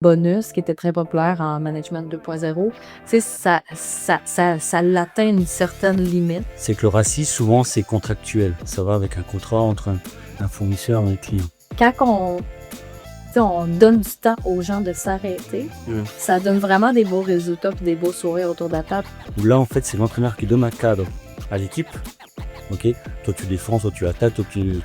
bonus qui était très populaire en management 2.0, tu sais, ça l'atteint une certaine limite. C'est que le racisme, souvent, c'est contractuel. Ça va avec un contrat entre un fournisseur et un client. Quand on donne du temps aux gens de s'arrêter, ça donne vraiment des beaux résultats et des beaux sourires autour de la table. Là, en fait, c'est l'entraîneur qui donne un cadre à l'équipe. Ok, toi tu défends, toi tu attaques, toi tu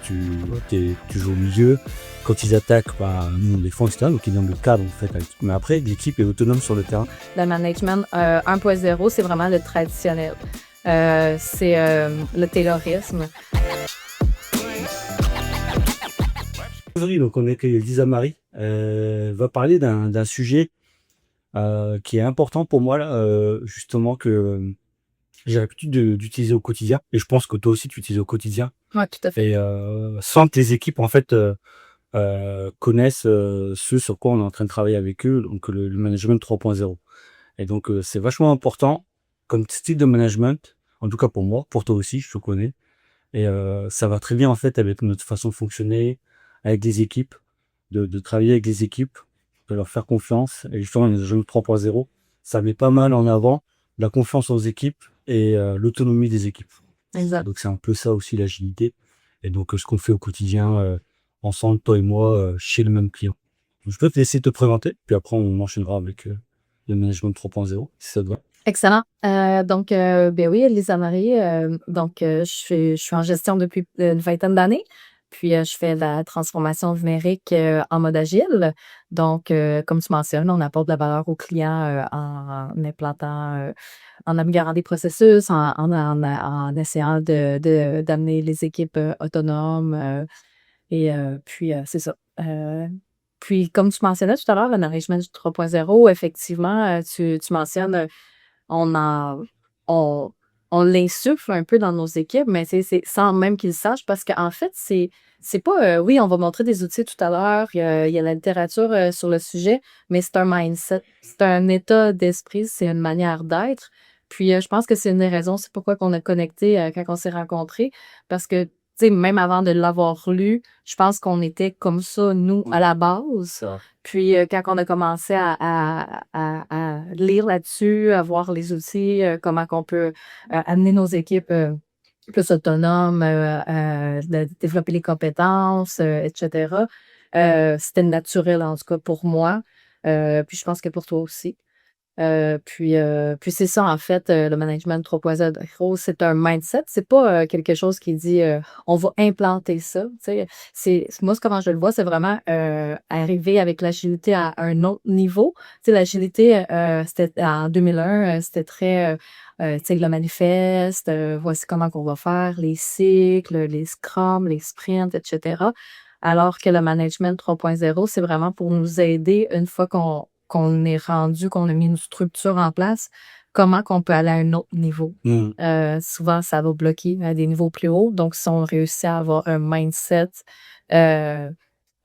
joues au milieu. Quand ils attaquent, nous on défend, etc. Donc ils donnent le cadre en fait. Mais après, l'équipe est autonome sur le terrain. Le management 1.0, c'est vraiment le traditionnel. C'est le taylorisme. Aujourd'hui, donc on accueille Lisa Marie. Va parler d'un sujet qui est important pour moi là, justement que j'ai l'habitude d'utiliser au quotidien. Et je pense que toi aussi tu utilises au quotidien. Oui, tout à fait. Et sans que les équipes en fait connaissent ce sur quoi on est en train de travailler avec eux, donc le management 3.0. Et donc c'est vachement important comme style de management, en tout cas pour moi, pour toi aussi, je te connais. Et ça va très bien en fait avec notre façon de fonctionner, avec les équipes, de travailler avec les équipes, de leur faire confiance. Et justement, le management 3.0, ça met pas mal en avant la confiance aux équipes et l'autonomie des équipes. Exact. Donc c'est un peu ça aussi l'agilité. Et donc ce qu'on fait au quotidien ensemble, toi et moi, chez le même client. Donc, je peux te laisser te présenter, puis après on enchaînera avec le management 3.0, si ça te va. Excellent. Donc, ben oui, Lisa Marie, je suis en gestion depuis une vingtaine d'années. Puis, je fais de la transformation numérique en mode agile. Donc, comme tu mentionnes, on apporte de la valeur aux clients en implantant, en améliorant des processus, en essayant d'amener les équipes autonomes. Puis, c'est ça. Puis, comme tu mentionnais tout à l'heure, le management 3.0, effectivement, tu mentionnes on en on on l'insuffle un peu dans nos équipes, mais c'est sans même qu'ils le sachent parce qu'en fait, c'est pas, oui, on va montrer des outils tout à l'heure, il y a la littérature, sur le sujet, mais c'est un mindset, c'est un état d'esprit, c'est une manière d'être. Puis, je pense que c'est une des raisons, c'est pourquoi qu'on a connecté, quand on s'est rencontrés parce que, tu sais, même avant de l'avoir lu, je pense qu'on était comme ça, nous, à la base. Ça. Puis, quand on a commencé à lire là-dessus, à voir les outils, comment qu'on peut amener nos équipes plus autonomes, de développer les compétences, etc., c'était naturel, en tout cas, pour moi. Puis, je pense que pour toi aussi. Puis c'est ça, en fait, le management 3.0, c'est un mindset. C'est pas quelque chose qui dit on va implanter ça. Tu sais. Moi, comment je le vois, c'est vraiment arriver avec l'agilité à un autre niveau. Tu sais, l'agilité, c'était en 2001, c'était très tu sais, le manifeste, voici comment qu'on va faire, les cycles, les scrums, les sprints, etc. Alors que le management 3.0, c'est vraiment pour nous aider une fois qu'on est rendu, qu'on a mis une structure en place, comment qu'on peut aller à un autre niveau. Souvent, ça va bloquer à des niveaux plus hauts. Donc, si on réussit à avoir un mindset euh,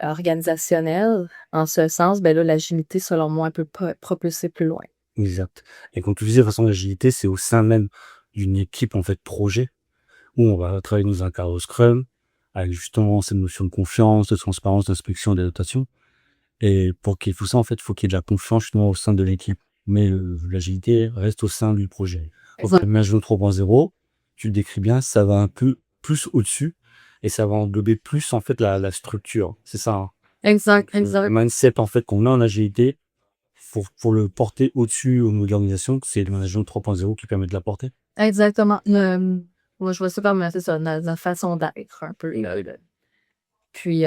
organisationnel, en ce sens, ben là, l'agilité, selon moi, peut propulser plus loin. Exact. Et comme tu disais, de toute façon, l'agilité, c'est au sein même d'une équipe en fait projet où on va travailler dans un cadre Scrum avec justement cette notion de confiance, de transparence, d'inspection, d'adaptation. Et pour qu'il y ait tout ça, en fait, il faut qu'il y ait de la confiance justement au sein de l'équipe. Mais l'agilité reste au sein du projet. Donc, le management 3.0, tu le décris bien, ça va un peu plus au-dessus et ça va englober plus en fait la structure. C'est ça. Hein. Exact, Le exact. mindset en fait qu'on a en agilité, pour le porter au-dessus aux organisations, c'est le management 3.0 qui permet de la porter. Exactement. Moi, je vois ça comme, c'est ça, notre façon d'être un peu. Puis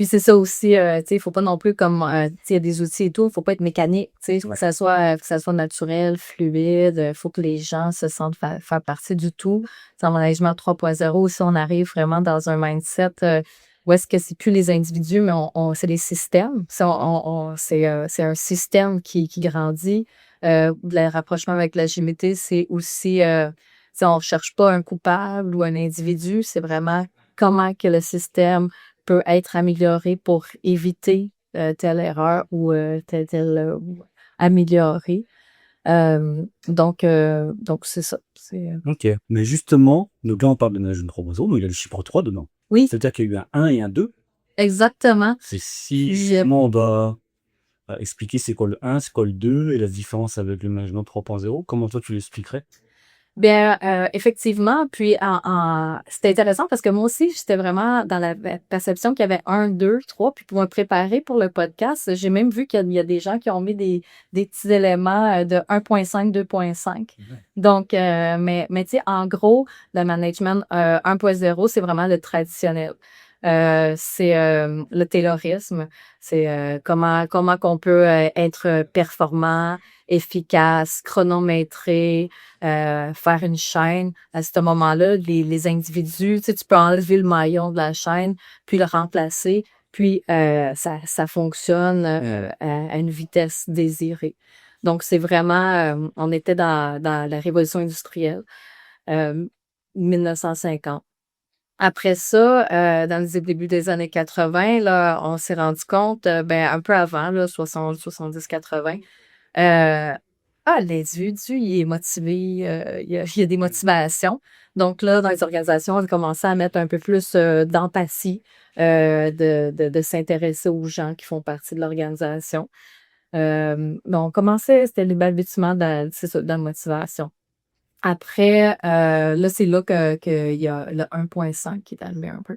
c'est ça aussi, tu sais, il faut pas non plus comme, tu sais, il y a des outils et tout, il faut pas être mécanique, tu sais, faut que ça soit naturel, fluide, il faut que les gens se sentent faire partie du tout. Tu sais, en management 3.0, si on arrive vraiment dans un mindset où est-ce que c'est plus les individus, mais c'est les systèmes. C'est un système qui grandit. Le rapprochement avec l'agilité, c'est aussi, tu sais, on cherche pas un coupable ou un individu, c'est vraiment comment que le système peut être amélioré pour éviter telle erreur ou telle améliorer. Donc c'est ça. Ok. Mais justement, donc là, on parle de management 3.0, mais il y a le chiffre 3 dedans. Oui, C'est-à-dire qu'il y a eu un 1 et un 2. exactement. C'est si justement on doit expliquer c'est quoi le 1, c'est quoi le 2 et la différence avec le management 3.0. Comment toi tu l'expliquerais? Bien, effectivement, puis c'était intéressant parce que moi aussi, j'étais vraiment dans la perception qu'il y avait un, deux, trois, puis pour me préparer pour le podcast, j'ai même vu qu'il y a des gens qui ont mis des petits éléments de 1.5, 2.5. Ouais. Donc, mais tu sais, en gros, le management 1.0, c'est vraiment le traditionnel. C'est le taylorisme, c'est comment qu'on peut être performant, efficace, chronométré, faire une chaîne. À ce moment-là, les individus, tu sais, tu peux enlever le maillon de la chaîne, puis le remplacer, puis ça fonctionne à une vitesse désirée. Donc, c'est vraiment, on était dans la révolution industrielle, euh, 1950. Après ça, dans les débuts des années 80, là, on s'est rendu compte, ben, un peu avant, là, 60, 70, 80, l'individu, il est motivé, il y a des motivations. Donc là, dans les organisations, on a commencé à mettre un peu plus d'empathie, de s'intéresser aux gens qui font partie de l'organisation. Mais on commençait, c'était les balbutiements c'est ça, de la motivation. Après, là, c'est là qu'il y a le 1.5 qui est arrivé un peu.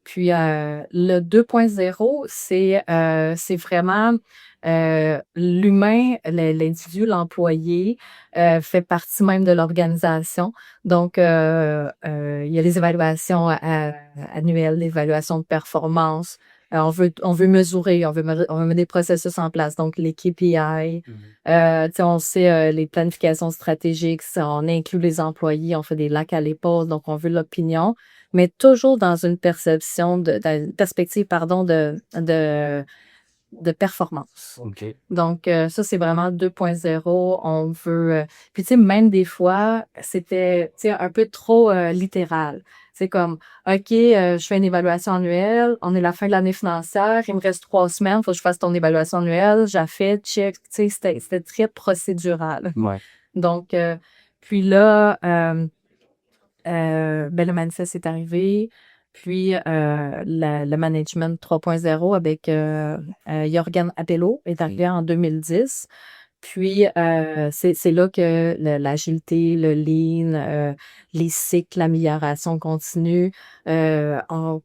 Puis le 2.0, c'est vraiment l'humain, l'individu, l'employé fait partie même de l'organisation. Donc, il y a les évaluations annuelles, l'évaluation de performance. On veut mesurer, on veut mettre des processus en place. Donc, les KPI, tu sais, on sait les planifications stratégiques, on inclut les employés, on fait des lacs à l'épaule, donc on veut l'opinion, mais toujours dans une perspective, pardon, de performance. OK. Donc, ça, c'est vraiment 2.0. On veut... puis, tu sais, même des fois, c'était, tu sais, un peu trop littéral. C'est comme, OK, je fais une évaluation annuelle, on est à la fin de l'année financière, il me reste 3 semaines, il faut que je fasse ton évaluation annuelle, j'ai fait, check, tu sais, c'était très procédural. Ouais. Donc, puis là, ben, le manifeste est arrivé. Puis, le management 3.0 avec Jorgen Appelo est arrivé en 2010. Puis, c'est là que l'agilité, le lean, les cycles, l'amélioration continue, qu'on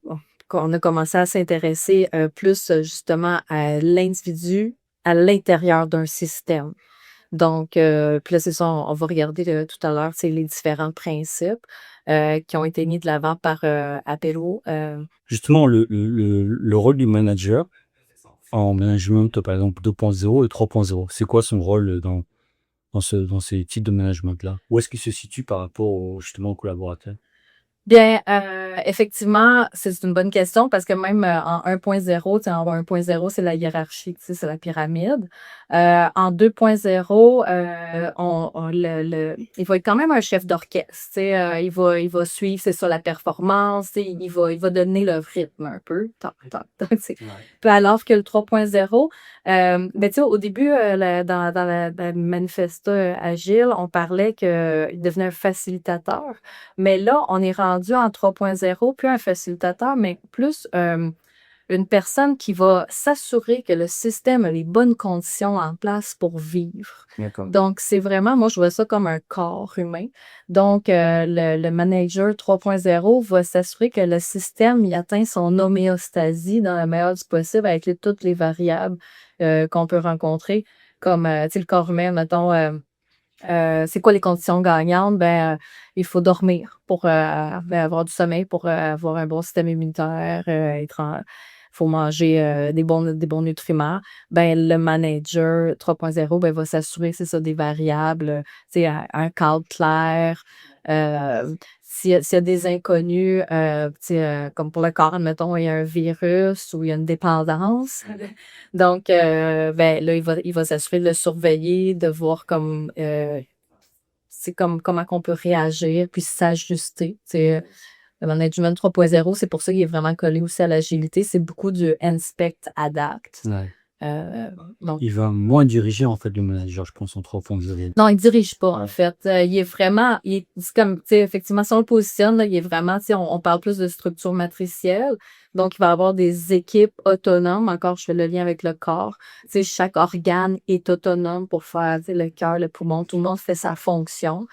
a commencé à s'intéresser plus justement à l'individu à l'intérieur d'un système. Donc, puis là, c'est ça, on va regarder tout à l'heure, c'est les différents principes qui ont été mis de l'avant par Appelo. Justement, le rôle du manager en management, par exemple 2.0 et 3.0, c'est quoi son rôle dans ces types de management-là? Où est-ce qu'il se situe par rapport justement aux collaborateurs? Bien, effectivement, c'est une bonne question parce que même en 1.0, tu sais, en 1.0, c'est la hiérarchie, tu sais, c'est la pyramide. En 2.0, il va être quand même un chef d'orchestre, tu sais, il va suivre, c'est ça, la performance, tu sais, il va donner le rythme un peu. Tac, tac, tac, tu sais. Ouais. Puis alors que le 3.0, ben, tu sais, au début, dans la manifeste agile, on parlait qu'il devenait un facilitateur. Mais là, on est rendu en 3.0, plus un facilitateur, mais plus une personne qui va s'assurer que le système a les bonnes conditions en place pour vivre. D'accord. Donc, c'est vraiment, moi, je vois ça comme un corps humain. Donc, le manager 3.0 va s'assurer que le système il atteint son homéostasie dans la meilleure du possible avec toutes les variables qu'on peut rencontrer, comme tu sais, le corps humain, mettons. C'est quoi les conditions gagnantes? Ben, il faut dormir pour ben, avoir du sommeil, pour avoir un bon système immunitaire, faut manger des bons nutriments. Ben, le manager 3.0 ben, va s'assurer, c'est ça, des variables, tu sais, un cadre clair. S'il y a des inconnus, tu sais, comme pour le corps, admettons, il y a un virus ou il y a une dépendance. Donc, ben, là, il va s'assurer de le surveiller, de voir c'est comment qu'on peut réagir, puis s'ajuster. C'est le management 3.0, c'est pour ça qu'il est vraiment collé aussi à l'agilité. C'est beaucoup du inspect adapt. Ouais. Donc Il va moins diriger, en fait, le manager, je pense, en 3.0. non, il dirige pas, en Ouais. fait. Il est vraiment, c'est comme, tu sais, effectivement, si on le positionne, là, il est vraiment, tu sais, on parle plus de structure matricielle. Donc, il va y avoir des équipes autonomes. Encore, je fais le lien avec le corps. Tu sais, chaque organe est autonome pour faire, tu sais, le cœur, le poumon, tout le monde fait sa fonction.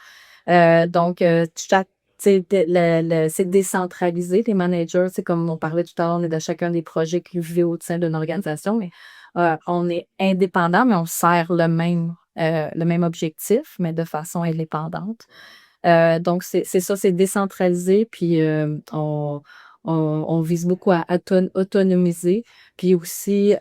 Donc, chaque, tu sais, c'est décentralisé, les managers. C'est comme on parlait tout à l'heure, on est dans chacun des projets qui vivent au sein d'une organisation, mais on est indépendant, mais on sert le même objectif, mais de façon indépendante. Donc, c'est ça, c'est décentralisé, puis on vise beaucoup à autonomiser, puis aussi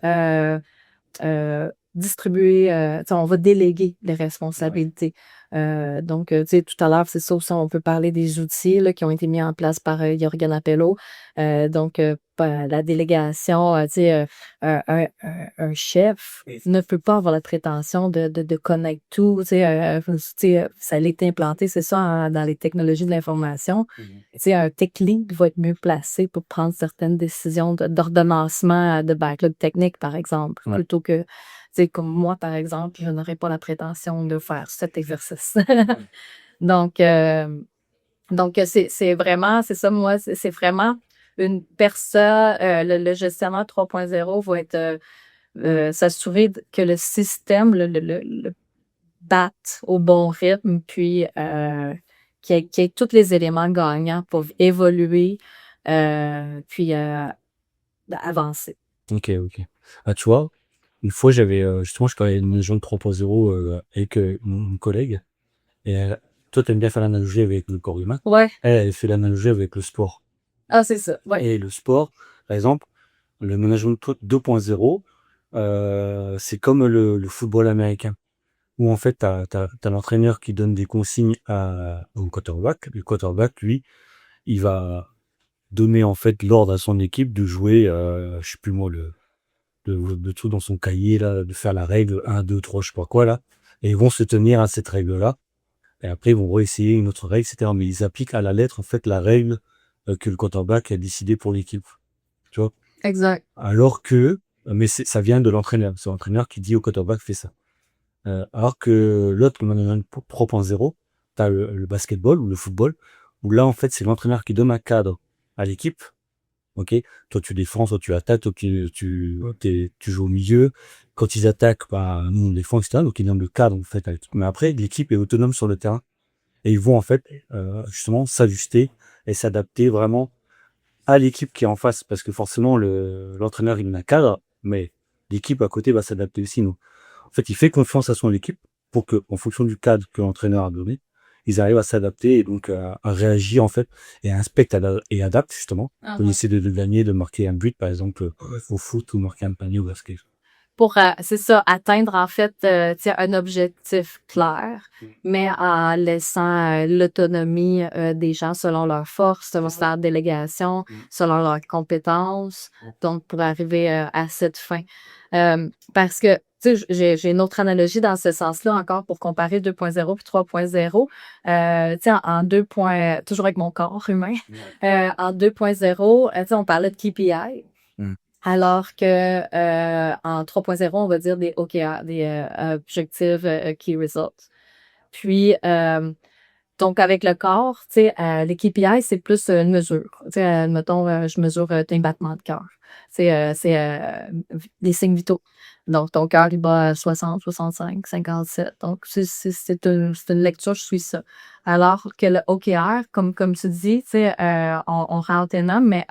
distribuer, tu sais, on va déléguer les Ouais. responsabilités. Donc, tu sais, tout à l'heure, c'est ça aussi, on peut parler des outils là, qui ont été mis en place par Jorgen Appello. Donc, la délégation, tu sais, un chef ne peut pas avoir la prétention de connaître tout. Tu sais, ça a été implanté, c'est ça, dans les technologies de l'information. Tu sais, un tech lead va être mieux placé pour prendre certaines décisions d'ordonnancement de backlog technique, par exemple, Ouais. plutôt que, tu sais, comme moi, par exemple, je n'aurais pas la prétention de faire cet exercice. Donc, c'est vraiment, c'est ça, moi, c'est vraiment une personne, le gestionnaire 3.0 va être, s'assurer que le système, le batte au bon rythme, puis qu'il y ait tous les éléments gagnants pour évoluer, puis avancer. OK, OK. Ah, tu vois, une fois, j'avais, justement, je parlais de management 3.0 avec mon collègue. Et toi, t'aimes bien faire l'analogie avec le corps humain. Ouais. Elle fait l'analogie avec le sport. Ah, c'est ça. Ouais. Et le sport, par exemple, le management 2.0, c'est comme le football américain, où en fait, t'as l'entraîneur qui donne des consignes au quarterback. Le quarterback, lui, il va donner en fait l'ordre à son équipe de jouer, je sais plus moi, de tout dans son cahier, là, de faire la règle 1, 2, 3, je sais pas quoi, là. Et ils vont se tenir à cette règle-là. Et après, ils vont réessayer une autre règle, etc. Mais ils appliquent à la lettre, en fait, la règle que le quarterback a décidé pour l'équipe. Tu vois? Exact. Alors que, mais ça vient de l'entraîneur. C'est l'entraîneur qui dit au quarterback, fais ça. Alors que l'autre, le management 3.0, t'as le basketball ou le football, où là, en fait, c'est l'entraîneur qui donne un cadre à l'équipe. Ok, toi tu défends, toi tu attaques, toi tu joues au milieu. Quand ils attaquent, bah, nous on défend, etc. Donc ils donnent le cadre en fait. Mais après, l'équipe est autonome sur le terrain et ils vont en fait justement s'ajuster et s'adapter vraiment à l'équipe qui est en face, parce que forcément l'entraîneur il met un cadre, mais l'équipe à côté va s'adapter aussi. Donc, en fait, il fait confiance à son équipe pour que, en fonction du cadre que l'entraîneur a donné, ils arrivent à s'adapter et donc à réagir en fait et à inspecter et adaptent justement. Ah Pour ouais. essayer de gagner, de marquer un but par exemple au foot ou marquer un panier au basket. Pour, c'est ça, atteindre en fait, tu sais, un objectif clair, mais en laissant l'autonomie des gens selon leurs forces, selon leur délégation, selon leurs compétences, donc pour arriver à cette fin. Parce que, tu sais, j'ai une autre analogie dans ce sens-là encore pour comparer 2.0 puis 3.0. Tu sais, en 2. Toujours avec mon corps humain, en 2.0, tu sais, on parlait de KPI. Alors que en 3.0, on va dire des OKR, des Objective Key Results. Puis, donc, avec le corps, tu sais, les KPI, c'est plus une mesure. Tu sais, admettons, je mesure tes battements de cœur. C'est des signes vitaux. Donc, ton cœur, il bat à 60, 65, 57. Donc, c'est une lecture, je suis ça. Alors que le OKR, comme tu dis, tu sais, on rentre un homme, mais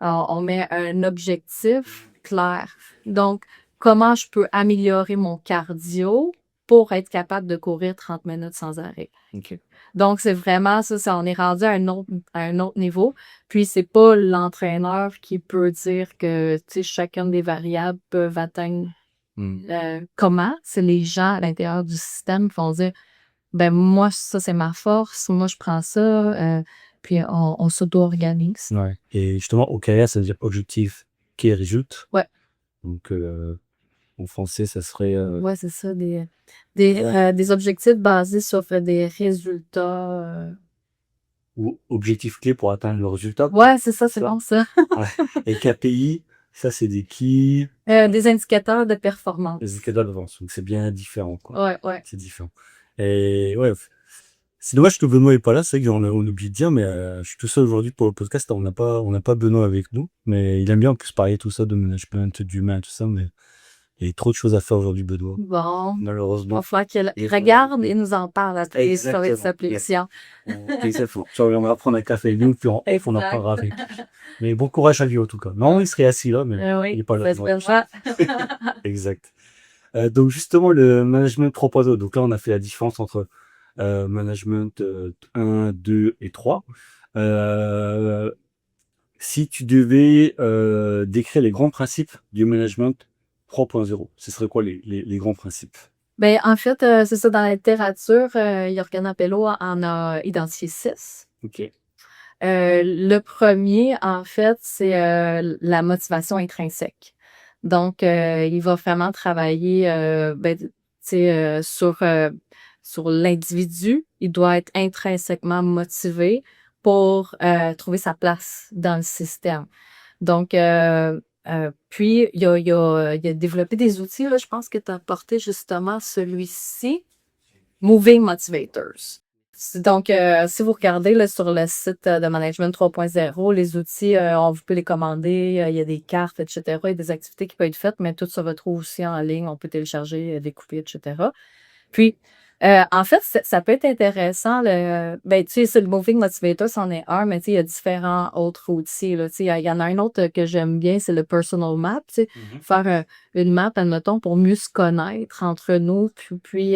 on met un objectif clair. Donc, comment je peux améliorer mon cardio pour être capable de courir 30 minutes sans arrêt. Ok. Donc, c'est vraiment ça, on est rendu à un autre niveau. Puis, c'est pas l'entraîneur qui peut dire que, tu sais, chacune des variables peuvent atteindre comment. C'est les gens à l'intérieur du système qui vont dire, ben moi, ça, c'est ma force. Moi, je prends ça. Puis, on s'auto-organise. Ouais. Et justement, OKR, ça veut dire objectif qui résulte. Ouais. Donc en français, ça serait Ouais, c'est ça. Des objectifs basés sur des résultats. ou objectif clé pour atteindre le résultat. Ouais, c'est ça, c'est bon, ça. Ouais. Et KPI, Ça, c'est des qui? Des indicateurs de Les performance. indicateurs d'avance. Donc, c'est bien différent, quoi. Ouais, ouais. C'est différent. Et ouais, c'est dommage que Benoît est pas là. C'est vrai on oublie de dire, mais je suis tout seul aujourd'hui pour le podcast. On n'a pas Benoît avec nous, mais il aime bien en plus parler tout ça de management, d'humain, tout ça, mais il y a trop de choses à faire aujourd'hui, Benoît. Bon, il va Malheureusement. falloir qu'il regarde et nous en parle après sur Exactement. sa plaisir. Exactement. Tu vois, on va prendre un café avec nous, puis on en Exact. parlera avec. Mais bon courage à lui, en tout cas. Non, il serait assis là, mais il Oui, est pas là. ça se Ouais. fait. Exact. Donc justement, le management 3.0. Donc là, on a fait la différence entre management 1, 2 et 3. Euh, Si tu devais décrire les grands principes du management 3.0, ce serait quoi les grands principes? Ben, en fait, c'est ça, dans la littérature, Jorgen Appello en a identifié 6. Ok. Le premier, en fait, c'est la motivation intrinsèque. Donc, il va vraiment travailler ben, tu sais, sur l'individu. Il doit être intrinsèquement motivé pour trouver sa place dans le système. Donc, puis, il a développé des outils. Là, je pense que tu as porté justement celui-ci, Moving Motivators. Donc, si vous regardez là, sur le site de Management 3.0, les outils, on peut les commander, il y a des cartes, etc. Il y a des activités qui peuvent être faites, mais tout ça va trouver aussi en ligne. On peut télécharger, découper, etc. Puis, en fait, ça peut être intéressant. Ben, tu sais, c'est le Moving Motivator, c'en est un, mais tu sais, il y a différents autres outils. Là, tu sais, il y en a un autre que j'aime bien, c'est le Personal Map. Tu sais, faire une map, admettons, pour mieux se connaître entre nous, puis tu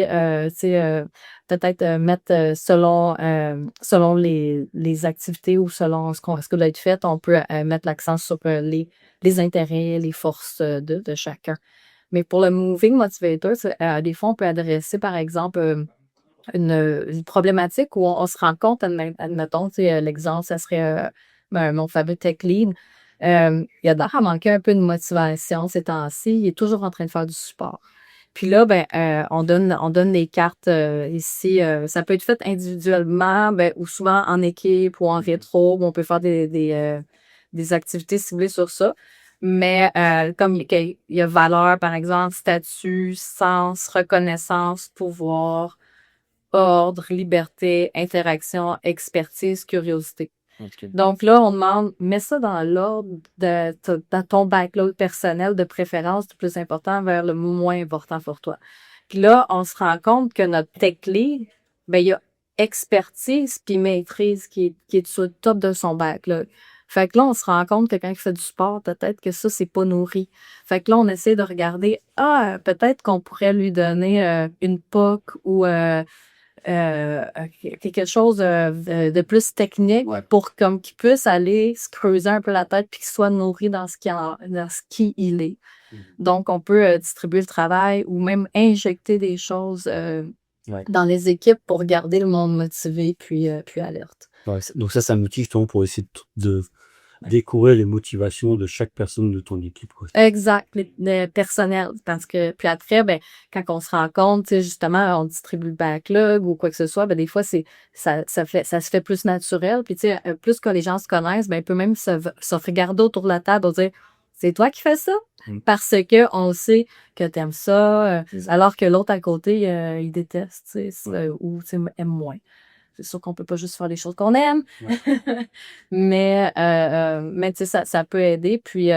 sais, peut-être mettre selon les activités ou selon ce que doit être fait, on peut mettre l'accent sur les intérêts, les forces de chacun. Mais pour le Moving Motivator, des fois, on peut adresser, par exemple, une problématique où on se rend compte, admettons, tu sais, l'exemple, ça serait mon fameux tech lead. Il a l'air à manquer un peu de motivation ces temps-ci. Il est toujours en train de faire du support. Puis là, ben, on donne les cartes ici. Ça peut être fait individuellement, ben, ou souvent en équipe ou en rétro, où on peut faire des activités ciblées sur ça. Mais comme il y a valeur, par exemple, statut, sens, reconnaissance, pouvoir, ordre, liberté, interaction, expertise, curiosité. Ok. Donc là, on demande, mets ça dans l'ordre dans ton backlog personnel de préférence du plus important vers le moins important pour toi. Puis là, on se rend compte que notre tech lead, ben, il y a expertise puis maîtrise qui est sur le top de son backlog. Fait que là, on se rend compte que quand il fait du sport, peut-être que ça, c'est pas nourri. Fait que là, on essaie de regarder, peut-être qu'on pourrait lui donner une POC ou quelque chose de plus technique pour comme qu'il puisse aller se creuser un peu la tête puis qu'il soit nourri dans dans ce qui il est. Donc, on peut distribuer le travail ou même injecter des choses dans les équipes pour garder le monde motivé puis alerte. Ouais, donc ça motive justement pour essayer de découvrir les motivations de chaque personne de ton équipe, quoi. Exact, le personnel. Parce que, puis après, ben, quand on se rend compte, tu sais, justement, on distribue le backlog ou quoi que ce soit, ben, des fois, ça se fait plus naturel. Puis, tu sais, plus que les gens se connaissent, ben, il peut même se regarder autour de la table et dire, c'est toi qui fais ça? Parce que on sait que t'aimes ça, alors que l'autre à côté, il déteste, tu sais, ou, tu sais, aime moins. C'est sûr qu'on peut pas juste faire les choses qu'on aime. Mais tu sais, ça peut aider. Puis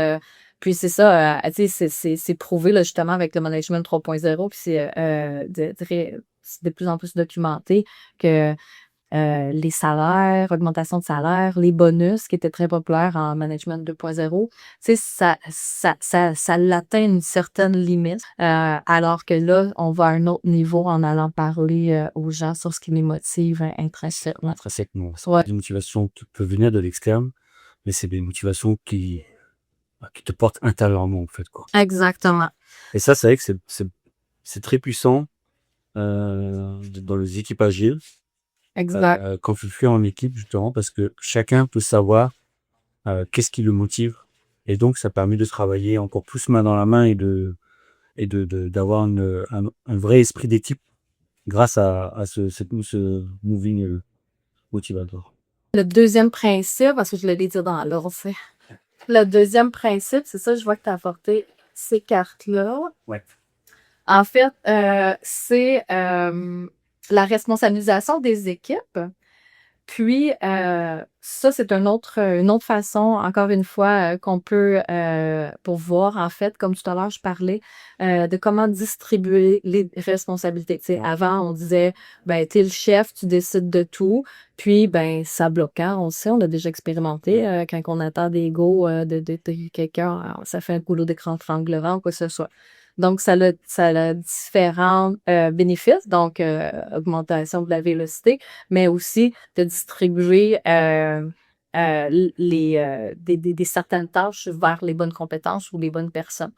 c'est ça, tu sais, c'est prouvé là, justement avec le management 3.0, puis c'est de plus en plus documenté que les salaires, augmentation de salaire, les bonus qui étaient très populaires en management 2.0, tu sais, ça l'atteint une certaine limite, alors que là, on va à un autre niveau en allant parler aux gens sur ce qui les motive intrinsèquement. Intrinsèquement. Ouais. Des motivations qui peuvent venir de l'externe, mais c'est des motivations qui te portent intérieurement, en fait, quoi. Exactement. Et ça, c'est vrai que c'est très puissant dans les équipes agiles. Exact. Quand tu le fais en équipe, justement, parce que chacun peut savoir qu'est-ce qui le motive. Et donc, ça permet de travailler encore plus main dans la main et d'avoir un vrai esprit d'équipe grâce à ce moving motivator. Le deuxième principe, parce que je l'ai dit dans l'ordre, c'est Le deuxième principe, c'est ça, je vois que tu as apporté ces cartes-là. Ouais. En fait, c'est la responsabilisation des équipes. Puis, ça, c'est une autre façon, encore une fois, qu'on peut pour voir, en fait, comme tout à l'heure, je parlais de comment distribuer les responsabilités. Tu sais, avant, on disait, ben, t'es le chef, tu décides de tout. Puis, ben, ça bloque. Hein? On sait, on l'a déjà expérimenté. Quand on attend des go de quelqu'un, ça fait un goulot d'écran triangulaire ou quoi que ce soit. Donc, ça a différents bénéfices, donc augmentation de la vélocité, mais aussi de distribuer des certaines tâches vers les bonnes compétences ou les bonnes personnes.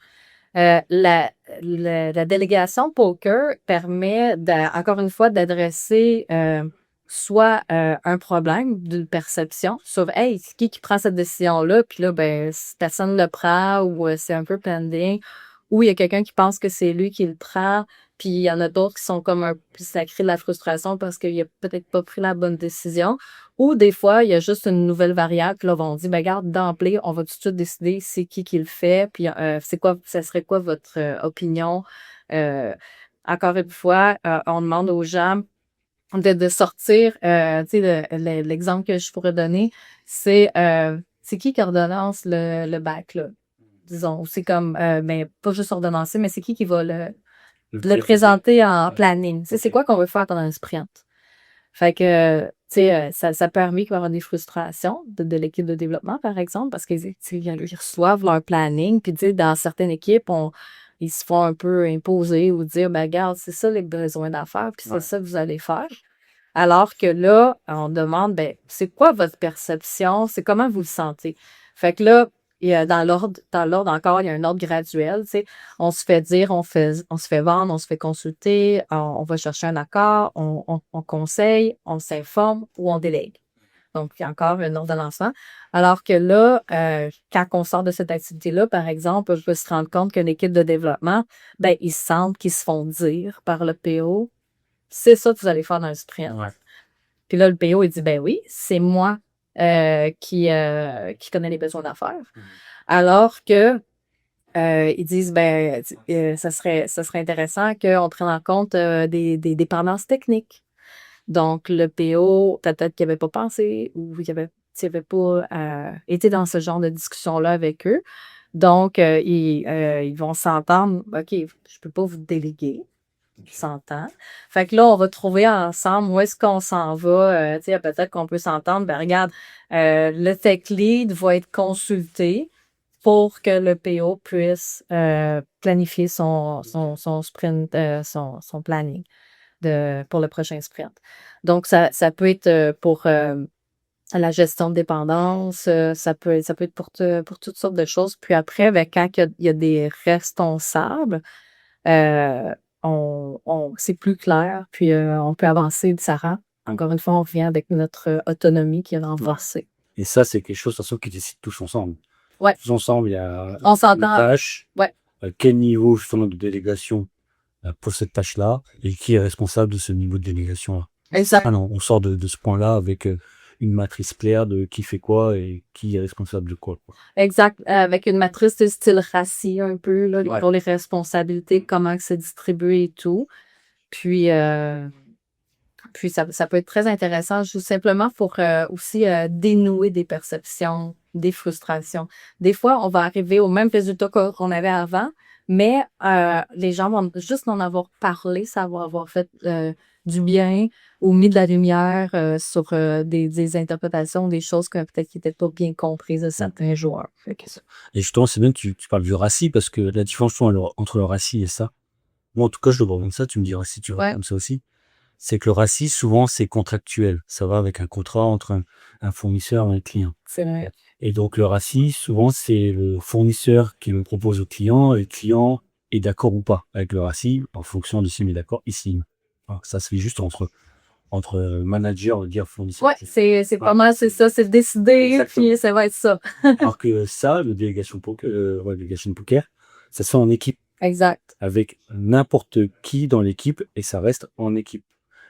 La délégation poker permet, encore une fois, d'adresser soit un problème d'une perception, sauf hey, c'est qui prend cette décision-là, puis là, ben, personne ne le prend ou c'est un peu pending, ou il y a quelqu'un qui pense que c'est lui qui le prend, puis il y en a d'autres qui sont comme un peu, ça crée de la frustration parce qu'il a peut-être pas pris la bonne décision. Ou des fois, il y a juste une nouvelle variable, puis là, on dit, ben, regarde, d'emblée, on va tout de suite décider c'est qui le fait, puis c'est quoi, ça serait quoi votre opinion? Euh, Encore une fois, on demande aux gens de sortir, tu sais, l'exemple que je pourrais donner, c'est qui ordonnance le bac, là? Disons, c'est comme, ben, pas juste ordonnancer, mais c'est qui va le présenter en planning? Tu sais, c'est quoi qu'on veut faire pendant un sprint? Fait que, tu sais, ça a permis qu'il va y avoir des frustrations de l'équipe de développement, par exemple, parce qu'ils tu sais, ils reçoivent leur planning, puis tu sais, dans certaines équipes, ils se font un peu imposer ou dire, ben, regarde, c'est ça les besoins d'affaires, puis c'est ça que vous allez faire. Alors que là, on demande, ben, c'est quoi votre perception? C'est comment vous le sentez? Fait que là, il y a dans l'ordre encore, il y a un ordre graduel, tu sais. On se fait dire, on se fait vendre, on se fait consulter, on va chercher un accord, on conseille, on s'informe ou on délègue. Donc, il y a encore un ordonnancement. Alors que là, quand on sort de cette activité-là, par exemple, je peux se rendre compte qu'une équipe de développement, ben, ils sentent qu'ils se font dire par le PO, c'est ça que vous allez faire dans le sprint. Ouais. Puis là, le PO, il dit, ben oui, c'est moi qui connais les besoins d'affaires. Alors que ils disent, ben, ça serait intéressant qu'on prenne en compte des dépendances techniques. Donc, le PO, peut-être qu'il n'avait pas pensé ou qu'il n'avait pas été dans ce genre de discussion-là avec eux. Donc, ils vont s'entendre, OK, je peux pas vous déléguer. S'entend. Fait que là, on va trouver ensemble où est-ce qu'on s'en va. Tu sais, peut-être qu'on peut s'entendre. Ben, regarde, le tech lead va être consulté pour que le PO puisse planifier son sprint, son planning pour le prochain sprint. Donc, ça peut être pour la gestion de dépendance, ça peut être pour toutes sortes de choses. Puis après, ben, quand il y a des responsables, euh, c'est plus clair, puis on peut avancer différemment. Encore une fois, on revient avec notre autonomie qui est renforcée. Et ça, c'est quelque chose, de toute façon, qui décide tous ensemble. Ouais. Tous ensemble, il y a On une s'entend. tâche, Ouais. quel niveau, justement, de délégation pour cette tâche-là, et qui est responsable de ce niveau de délégation-là. Exact. Ah non, on sort de ce point-là avec une matrice claire de qui fait quoi et qui est responsable de quoi. Exact. Avec une matrice de style RACI un peu, là, Ouais. pour les responsabilités, comment c'est distribué et tout. Puis ça peut être très intéressant, juste simplement pour aussi dénouer des perceptions, des frustrations. Des fois, on va arriver au même résultat qu'on avait avant, mais les gens vont juste en avoir parlé, ça va avoir fait du bien ou mis de la lumière sur des interprétations, des choses que peut-être qui n'étaient pas bien comprises de certains joueurs. Fait que ça. Et justement, c'est bien que tu parles du RACI, parce que la différence entre le RACI et ça, moi en tout cas, je le vois comme ça, tu me diras si tu vois comme ça aussi, c'est que le RACI, souvent, c'est contractuel. Ça va avec un contrat entre un fournisseur et un client. C'est vrai. Et donc, le RACI, souvent, c'est le fournisseur qui le propose au client, et le client est d'accord ou pas avec le RACI, en fonction de s'il est d'accord, il signe. Alors, ça se fait juste entre manager, on va dire, fournisseur. Ouais, c'est pas mal, c'est ça, c'est décidé, puis ça va être ça. Alors que ça, le délégation poker, ça se fait en équipe. Exact. Avec n'importe qui dans l'équipe, et ça reste en équipe.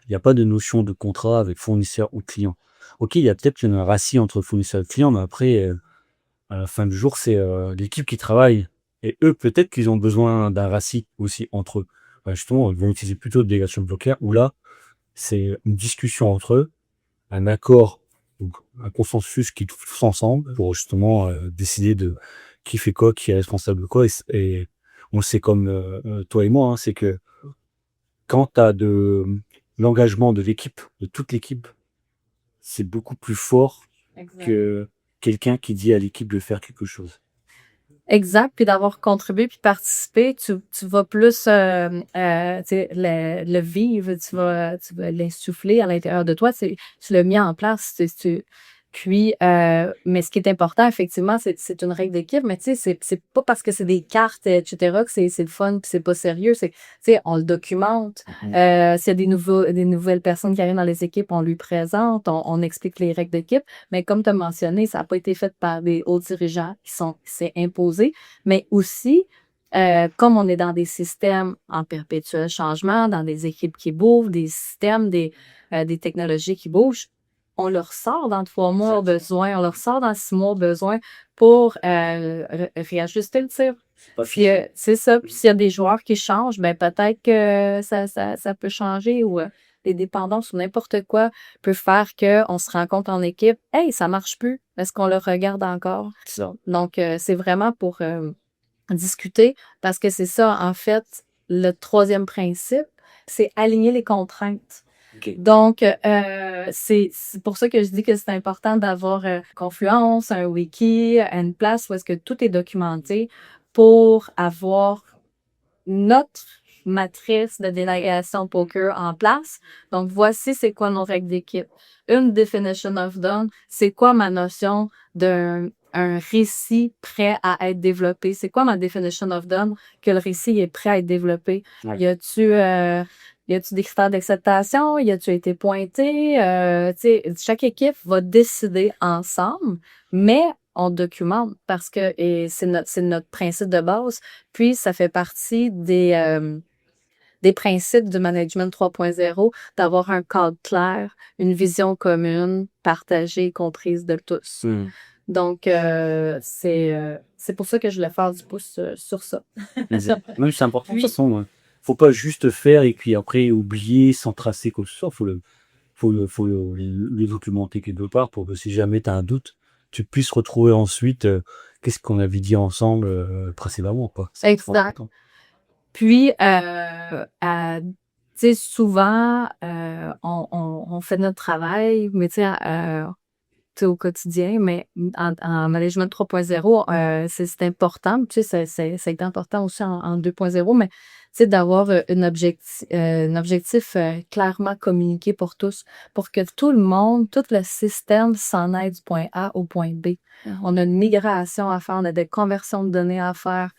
Il n'y a pas de notion de contrat avec fournisseur ou client. Ok, il y a peut-être un RACI entre fournisseur et client, mais après, à la fin du jour, c'est l'équipe qui travaille. Et eux, peut-être qu'ils ont besoin d'un RACI aussi entre eux. Justement, ils vont utiliser plutôt de délégation bloquée, où là, c'est une discussion entre eux, un accord, donc un consensus qu'ils font ensemble pour justement décider de qui fait quoi, qui est responsable de quoi. Et on le sait comme toi et moi, hein, c'est que quand tu as l'engagement de l'équipe, de toute l'équipe, c'est beaucoup plus fort Exact. que quelqu'un qui dit à l'équipe de faire quelque chose. Exact, puis d'avoir contribué puis participé, tu vas plus tu sais, le vivre, tu vas l'insuffler à l'intérieur de toi, tu l'as mis en place, puis mais ce qui est important effectivement, c'est une règle d'équipe, mais tu sais, c'est pas parce que c'est des cartes etc. que c'est le fun puis c'est pas sérieux, c'est tu sais, on le documente. S'il y a des nouvelles personnes qui arrivent dans les équipes, on lui présente, on explique les règles d'équipe. Mais comme tu as mentionné, ça n'a pas été fait par des hauts dirigeants c'est imposé, mais aussi, comme on est dans des systèmes en perpétuel changement, dans des équipes qui bougent, des systèmes, des technologies qui bougent, on leur sort dans 3 mois au besoin, on leur sort dans 6 mois au besoin pour réajuster le tir. Puis, c'est ça. Puis s'il y a des joueurs qui changent, ben peut-être que ça peut changer ou les dépendances ou n'importe quoi peut faire qu'on se rencontre en équipe. Hey, ça marche plus. Est-ce qu'on le regarde encore? Ça. Donc, c'est vraiment pour discuter parce que c'est ça, en fait, le troisième principe, c'est aligner les contraintes. OK. Donc, c'est pour ça que je dis que c'est important d'avoir Confluence, un wiki, une place où est-ce que tout est documenté pour avoir notre matrice de délégation poker en place. Donc, voici c'est quoi nos règles d'équipe. Une definition of done, c'est quoi ma notion d'un récit prêt à être développé? C'est quoi ma definition of done que le récit est prêt à être développé? Ouais. Y a-tu des critères d'acceptation? Y a-tu été pointé? Tu sais, chaque équipe va décider ensemble, mais on documente parce que et c'est notre principe de base. Puis, ça fait partie des principes du management 3.0 d'avoir un cadre clair, une vision commune, partagée et comprise de tous. Donc, c'est pour ça que je voulais faire du pouce sur ça. Même c'est important de toute Puis, façon, faut pas juste faire et puis après oublier sans tracer quoi que ce soit. Faut le documenter quelque part pour que si jamais tu as un doute, tu puisses retrouver ensuite qu'est-ce qu'on avait dit ensemble précédemment, quoi. C'est exact. important. Puis, tu sais, souvent, on fait notre travail, mais tu sais, au quotidien, mais en management 3.0, c'est important. Tu sais, c'est important aussi en 2.0, mais tu sais, d'avoir un objectif clairement communiqué pour tous, pour que tout le monde, tout le système s'en aille du point A au point B. On a une migration à faire, on a des conversions de données à faire.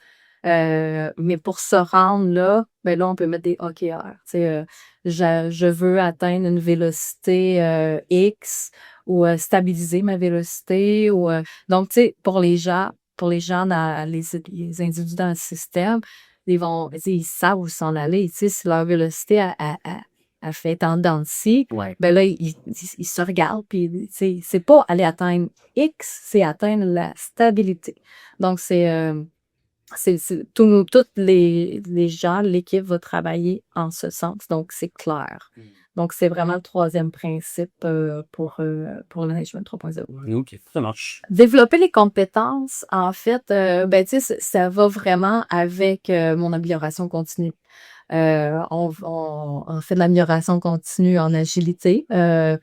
Mais pour se rendre là, ben là, on peut mettre des OKR. Tu sais, je veux atteindre une vélocité X ou stabiliser ma vélocité ou donc tu sais pour les gens les individus dans le système ils savent où s'en aller, tu sais si leur vélocité a fait en dents de scie, Ouais. ben là ils se regardent puis tu sais c'est pas aller atteindre X, c'est atteindre la stabilité. Donc toutes les gens, l'équipe va travailler en ce sens, donc c'est clair. Donc, c'est vraiment le troisième principe pour le management 3.0. OK, ça marche. Développer les compétences, en fait, ben, tu sais, ça va vraiment avec mon amélioration continue. On fait de l'amélioration continue en agilité. Tu sais,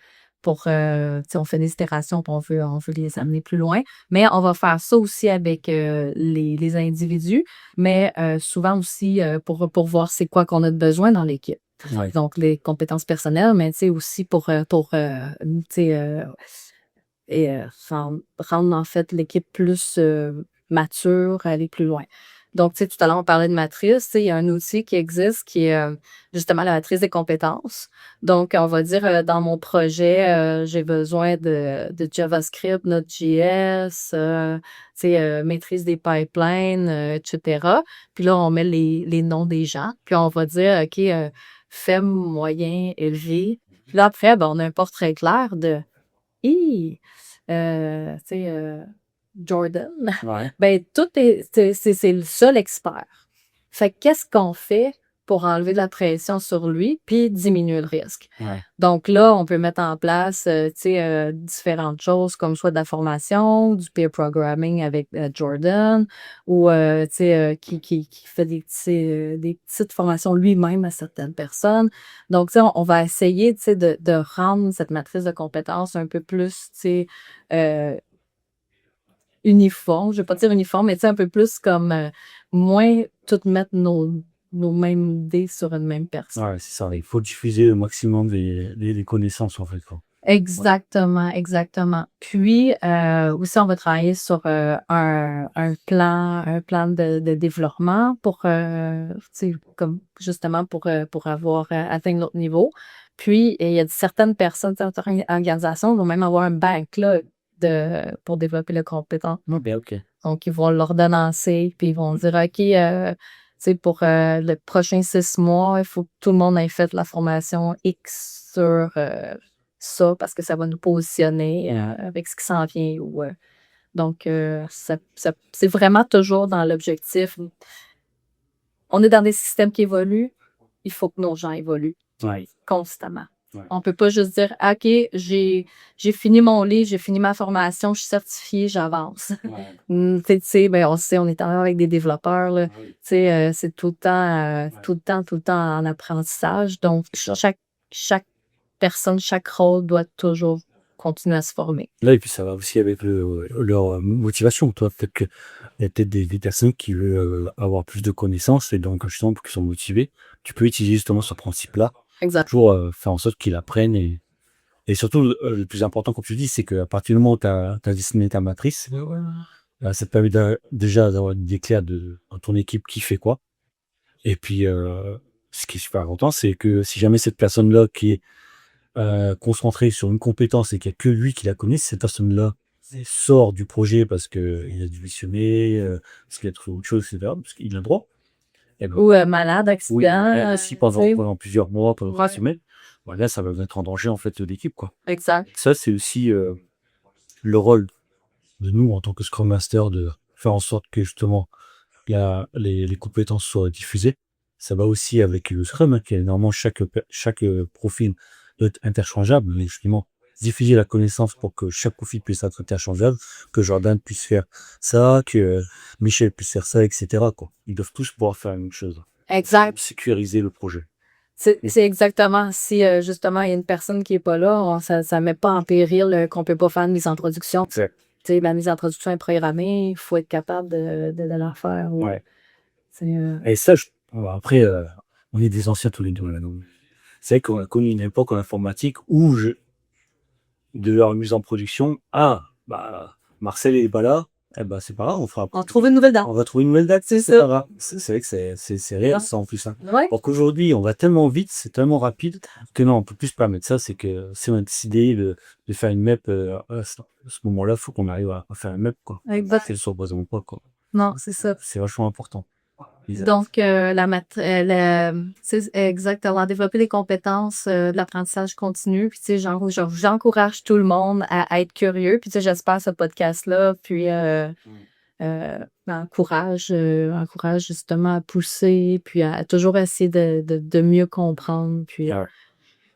on fait des itérations puis on veut les amener plus loin. Mais on va faire ça aussi avec les individus, mais souvent aussi pour voir c'est quoi qu'on a de besoin dans l'équipe. Ouais. Donc, les compétences personnelles, mais tu sais, aussi tu sais, rendre en fait l'équipe plus mature, aller plus loin. Donc, tu sais, tout à l'heure, on parlait de matrice. Tu sais, il y a un outil qui existe qui est justement la matrice des compétences. Donc, on va dire, dans mon projet, j'ai besoin de JavaScript, Node.js, tu sais, maîtrise des pipelines, etc. Puis là, on met les noms des gens. Puis on va dire, OK, faible, moyen, élevé. Puis là, après, ben, on a un portrait clair de tu sais, Jordan, Ouais. ben tout c'est le seul expert. Fait que qu'est-ce qu'on fait pour enlever de la pression sur lui puis diminuer le risque? Ouais. Donc là, on peut mettre en place, différentes choses comme soit de la formation, du peer programming avec Jordan ou qui fait des petites formations lui-même à certaines personnes. Donc, tu sais, on va essayer, tu sais, de rendre cette matrice de compétences un peu plus, tu sais, uniforme. Je vais pas dire uniforme, mais tu sais, un peu plus comme moins toutes mettre nos mêmes dés sur une même personne. Ouais, c'est ça. Il faut diffuser le maximum des connaissances, en fait, quoi. Exactement, exactement. Puis aussi, on va travailler sur un plan de développement pour tu sais, comme justement pour avoir atteint notre niveau. Puis il y a certaines personnes, certaines organisations vont même avoir un backlog pour développer les compétences. Ben, OK. Donc, ils vont l'ordonnancer, puis ils vont dire, OK, tu sais, pour le prochain 6 mois, il faut que tout le monde ait fait la formation X sur ça, parce que ça va nous positionner avec ce qui s'en vient. Donc, c'est vraiment toujours dans l'objectif. On est dans des systèmes qui évoluent, il faut que nos gens évoluent Ouais. constamment. Ouais. On peut pas juste dire, OK, j'ai fini mon livre, j'ai fini ma formation, je suis certifiée, j'avance. Ouais. Tu sais, ben, on sait, on est avec des développeurs, là. Oui. Tu sais, c'est tout le temps en apprentissage. Donc, chaque personne, chaque rôle doit toujours continuer à se former. Là, et puis ça va aussi avec leur motivation. Toi, peut-être qu'il y a peut-être des personnes qui veulent avoir plus de connaissances et donc, justement, qui sont motivées. Tu peux utiliser justement ce principe-là Exact. pour faire en sorte qu'ils apprennent. Et surtout, le plus important, comme tu dis, c'est qu'à partir du moment où tu as dessiné ta matrice, ça te permet déjà d'avoir des clairs dans ton équipe qui fait quoi. Et puis, ce qui est super important, c'est que si jamais cette personne-là qui est concentrée sur une compétence et qu'il n'y a que lui qui la connaît, si cette personne-là sort du projet parce qu'il a démissionné, parce qu'il a trouvé autre chose, etc., parce qu'il a le droit. Eh ben, Ou malade, oui, accident. si tu sais. pendant plusieurs mois, pendant Ouais. 3 semaines, voilà, ça va mettre en danger en fait l'équipe, quoi. Exact. Ça, c'est aussi le rôle de nous en tant que Scrum Master de faire en sorte que justement les compétences soient diffusées. Ça va aussi avec le Scrum, qui est normalement chaque profil doit être interchangeable, mais justement diffuser la connaissance pour que chaque profil puisse être interchangeable, que Jordan puisse faire ça, que Michel puisse faire ça, etc., quoi. Ils doivent tous pouvoir faire la même chose. Exact. Sécuriser le projet. C'est exactement. Si justement il y a une personne qui est pas là, ça met pas en péril qu'on peut pas faire une mise en production. Exact. Tu sais, la mise en production est programmée, il faut être capable de la faire. Ouais. C'est, Et ça, après, on est des anciens tous les deux, là, donc. C'est vrai qu'on a connu une époque en informatique où de leur mise en production, Marcel est pas là, eh ben, c'est pas grave, on trouve une nouvelle date. on va trouver une nouvelle date, C'est c'est ça. pas grave. C'est vrai que c'est réel, ça, en plus, hein. Ouais. Alors qu'aujourd'hui, on va tellement vite, c'est tellement rapide, que non, on peut plus se permettre ça, c'est que si on a décidé de faire une map, à ce moment-là, faut qu'on arrive à faire une map, quoi. Exact. Qu'elle soit basée ou pas, quoi. Non, c'est ça. C'est vachement important. Donc, c'est exactement, développer les compétences de l'apprentissage continu. Puis, tu sais, j'encourage tout le monde à être curieux. Puis, tu sais, j'espère ce podcast-là, puis encourage justement à pousser, puis à toujours essayer de mieux comprendre. Puis,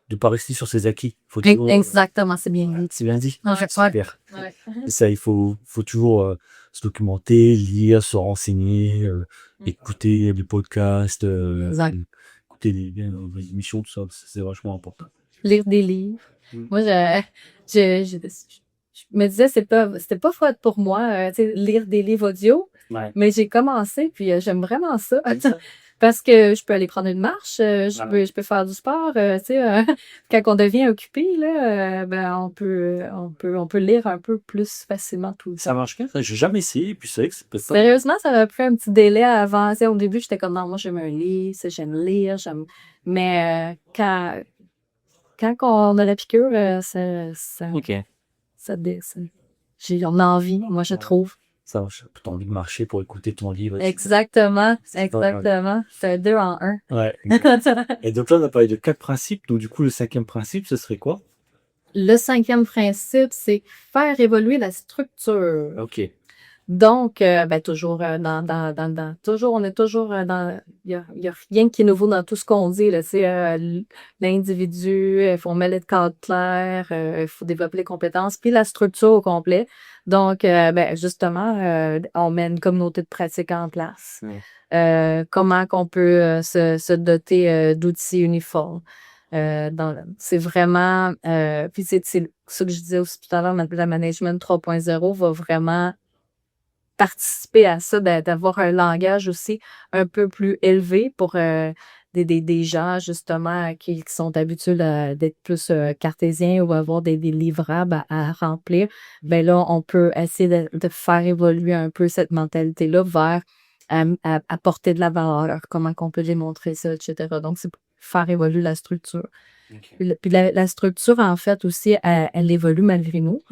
De pas rester sur ses acquis. Faut toujours, exactement, c'est bien dit. c'est bien dit. Ouais. Super. Ouais. C'est ça, il faut toujours se documenter, lire, se renseigner, écouter des podcasts, Exact. écouter des émissions, tout ça, c'est vachement important. Lire des livres. Moi, je me disais, c'était pas faute pour moi, tu sais, lire des livres audio, Ouais. mais j'ai commencé, puis j'aime vraiment ça. Parce que je peux aller prendre une marche, je peux faire du sport, tu sais, quand on devient occupé, là, ben, on peut lire un peu plus facilement tout le temps. Ça marche bien, ça, j'ai jamais essayé, puis c'est vrai que c'est peut-être pas. Sérieusement, ça m'a pris un petit délai à avancer. Au début, j'étais comme, non, moi, j'aime un livre, ça, j'aime lire, mais quand on a la piqûre, Ok. on a envie, moi, je trouve. Ça marche. T'as envie de marcher pour écouter ton livre. Exactement. C'est un 2 en 1. Ouais. Et donc là, on a parlé de 4 principes. Donc du coup, le 5e principe, ce serait quoi? Le 5e principe, c'est faire évoluer la structure. Ok. Donc, toujours toujours, on est toujours il y a rien qui est nouveau dans tout ce qu'on dit, là. C'est l'individu, il faut mettre le cadre clair, il faut développer les compétences, puis la structure au complet. Donc, justement, on met une communauté de pratique en place. Comment qu'on peut se doter d'outils uniformes. C'est vraiment, puis c'est ça que je disais aussi tout à l'heure, la management 3.0 va vraiment participer à ça, d'avoir un langage aussi un peu plus élevé pour des gens justement qui sont habitués d'être plus cartésiens ou avoir des livrables à remplir. Ben là, on peut essayer de faire évoluer un peu cette mentalité-là vers apporter de la valeur, comment qu'on peut démontrer ça, etc. Donc, c'est pour faire évoluer la structure. OK. Puis la structure, en fait, aussi, elle évolue malgré nous.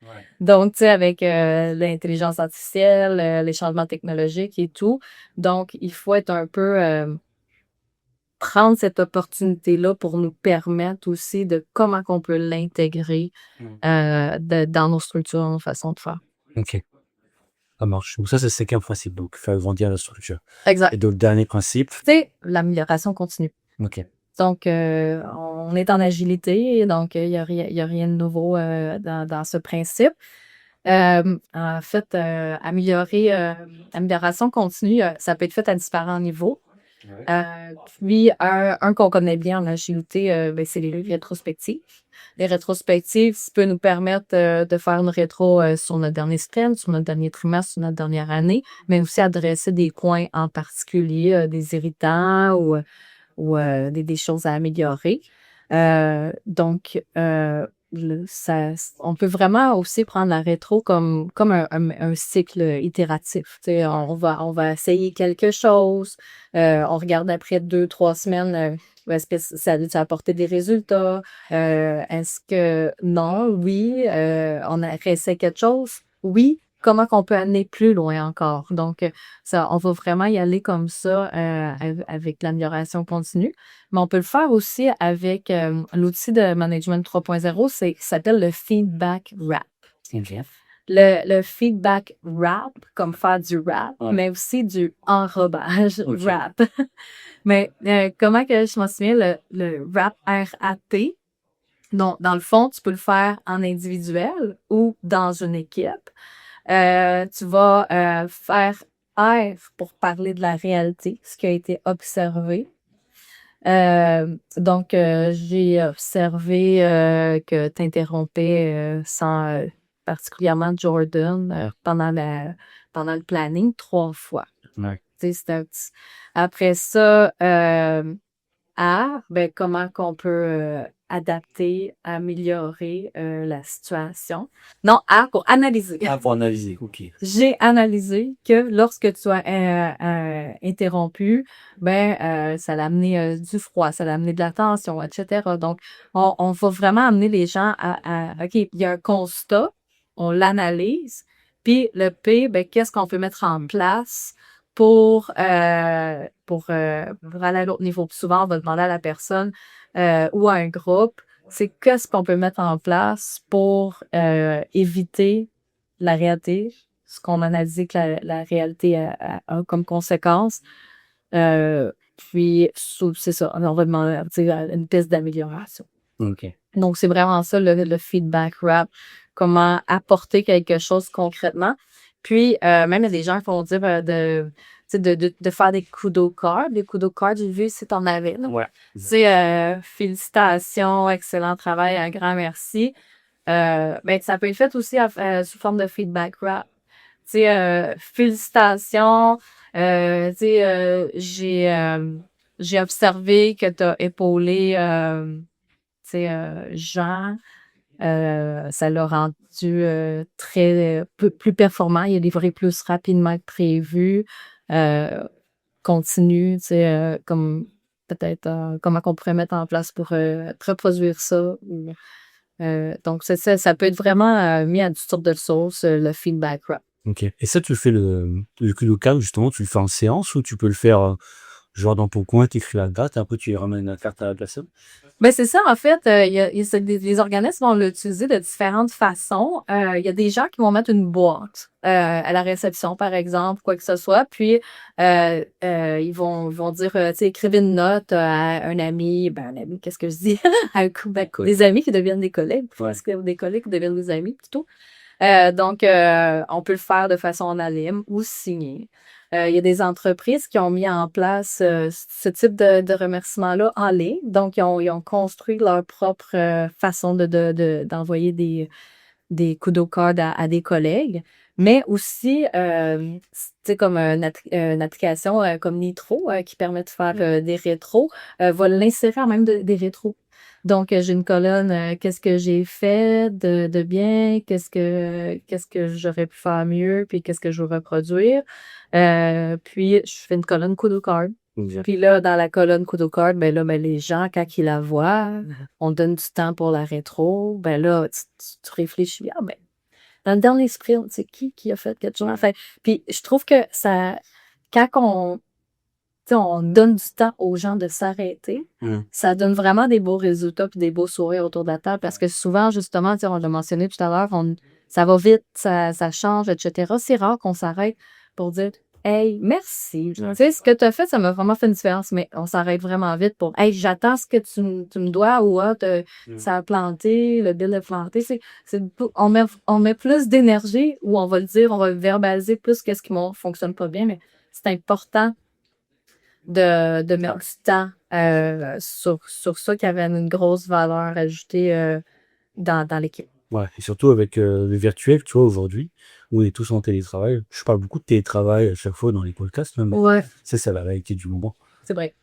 Ouais. Donc, tu sais, avec l'intelligence artificielle, les changements technologiques et tout. Donc, il faut être un peu prendre cette opportunité-là pour nous permettre aussi de comment qu'on peut l'intégrer dans nos structures, nos façons de faire. OK, ça marche. Donc ça, c'est le 5e principe, donc faire grandir la structure. Exact. Et donc le dernier principe? C'est l'amélioration continue. OK. Donc, on est en agilité, donc il y a rien de nouveau dans ce principe. En fait, amélioration continue, ça peut être fait à différents niveaux. Puis, un qu'on connaît bien en agilité, c'est les rétrospectives. Les rétrospectives, ça peut nous permettre de faire une rétro sur notre dernier sprint, sur notre dernier trimestre, sur notre dernière année, mais aussi adresser des points en particulier, des irritants ou des choses à améliorer. Donc, on peut vraiment aussi prendre la rétro comme un cycle itératif. Tu sais, on va essayer quelque chose, on regarde après 2, 3 semaines, est-ce que ça a apporté des résultats? Est-ce que non? Oui. On a réessayé quelque chose? Oui. Comment qu'on peut amener plus loin encore? Donc, on va vraiment y aller comme ça avec l'amélioration continue. Mais on peut le faire aussi avec l'outil de management 3.0, ça s'appelle le feedback wrap. Le feedback wrap, comme faire du rap, mais aussi du enrobage wrap. Mais comment que je m'en souviens, le wrap R-A-T, donc dans le fond, tu peux le faire en individuel ou dans une équipe. Tu vas faire R pour parler de la réalité, ce qui a été observé. Donc, j'ai observé que tu interrompais sans particulièrement Jordan pendant le planning 3 fois. Ouais. Tu sais, après ça, comment qu'on peut adapter, améliorer la situation. Non, A pour analyser. Ah, pour analyser, OK. J'ai analysé que lorsque tu as interrompu, ça l'a amené du froid, ça l'a amené de la tension, etc. Donc, on va vraiment amener les gens OK, il y a un constat, on l'analyse, puis le P, qu'est-ce qu'on peut mettre en place pour aller à l'autre niveau. Puis souvent, on va demander à la personne ou à un groupe, c'est qu'est-ce qu'on peut mettre en place pour éviter la réalité, ce qu'on a analysé que la réalité a comme conséquence. Puis, c'est ça, on va demander une piste d'amélioration. OK. Donc, c'est vraiment ça, le feedback wrap, comment apporter quelque chose concrètement. Puis, même il y a des gens qui vont dire de faire des kudo cards. Les kudo cards, j'ai vu si t'en avais. Là. Ouais. Félicitations, excellent travail, un grand merci. Ça peut être fait aussi sous forme de feedback wrap. Tu sais, félicitations. J'ai observé que tu as épaulé Jean. Ça l'a rendu très plus performant. Il a livré plus rapidement que prévu. Continue, tu sais, comme peut-être comment qu'on pourrait mettre en place pour reproduire ça. Donc, ça peut être vraiment mis à toutes sortes de sauces, le feedback wrap. OK. Et ça, tu fais le kudo justement, tu le fais en séance ou tu peux le faire Genre dans ton coin, tu écris la date, après tu ramènes la carte à la personne. Ben, c'est ça, en fait, les organismes vont l'utiliser de différentes façons. Il y a des gens qui vont mettre une boîte à la réception, par exemple, quoi que ce soit, puis ils vont dire, tu sais, écrivez une note à un ami, qu'est-ce que je dis? Des amis qui deviennent des collègues, parce que des collègues qui deviennent des amis, plutôt. Donc, on peut le faire de façon anonyme ou signer. Il y a des entreprises qui ont mis en place ce type de remerciement-là en ligne. Donc, ils ont construit leur propre façon d'envoyer des kudo cards à des collègues. Mais aussi, tu sais, comme une application comme Nitro qui permet de faire des rétros, va l'insérer en même des rétros. Donc, j'ai une colonne, qu'est-ce que j'ai fait de bien, qu'est-ce que j'aurais pu faire mieux, puis qu'est-ce que je veux reproduire. Puis, je fais une colonne kudo card. Ok. Puis là, dans la colonne kudo card, ben là, ben, les gens, quand ils la voient, on donne du temps pour la rétro. Ben là, tu réfléchis, ah ben, dans le dernier sprint, c'est qui a fait quelque chose? Enfin, puis je trouve que ça, quand tu sais, on donne du temps aux gens de s'arrêter, ça donne vraiment des beaux résultats puis des beaux sourires autour de la table parce que souvent, justement, tu sais, on l'a mentionné tout à l'heure, ça va vite, ça change, etc. C'est rare qu'on s'arrête pour dire hey, merci. Tu sais, ce que tu as fait, ça m'a vraiment fait une différence, mais on s'arrête vraiment vite pour hey, j'attends ce que tu me dois ou ça a planté, le bill est planté. On met plus d'énergie ou on va le dire, on va verbaliser plus qu'est-ce qui ne fonctionne pas bien, mais c'est important de mettre du temps sur ça qui avait une grosse valeur ajoutée dans l'équipe. Ouais, et surtout avec le virtuel, tu vois, aujourd'hui, où on est tous en télétravail. Je parle beaucoup de télétravail à chaque fois dans les podcasts, même. Ouais, C'est la réalité du moment. c'est vrai.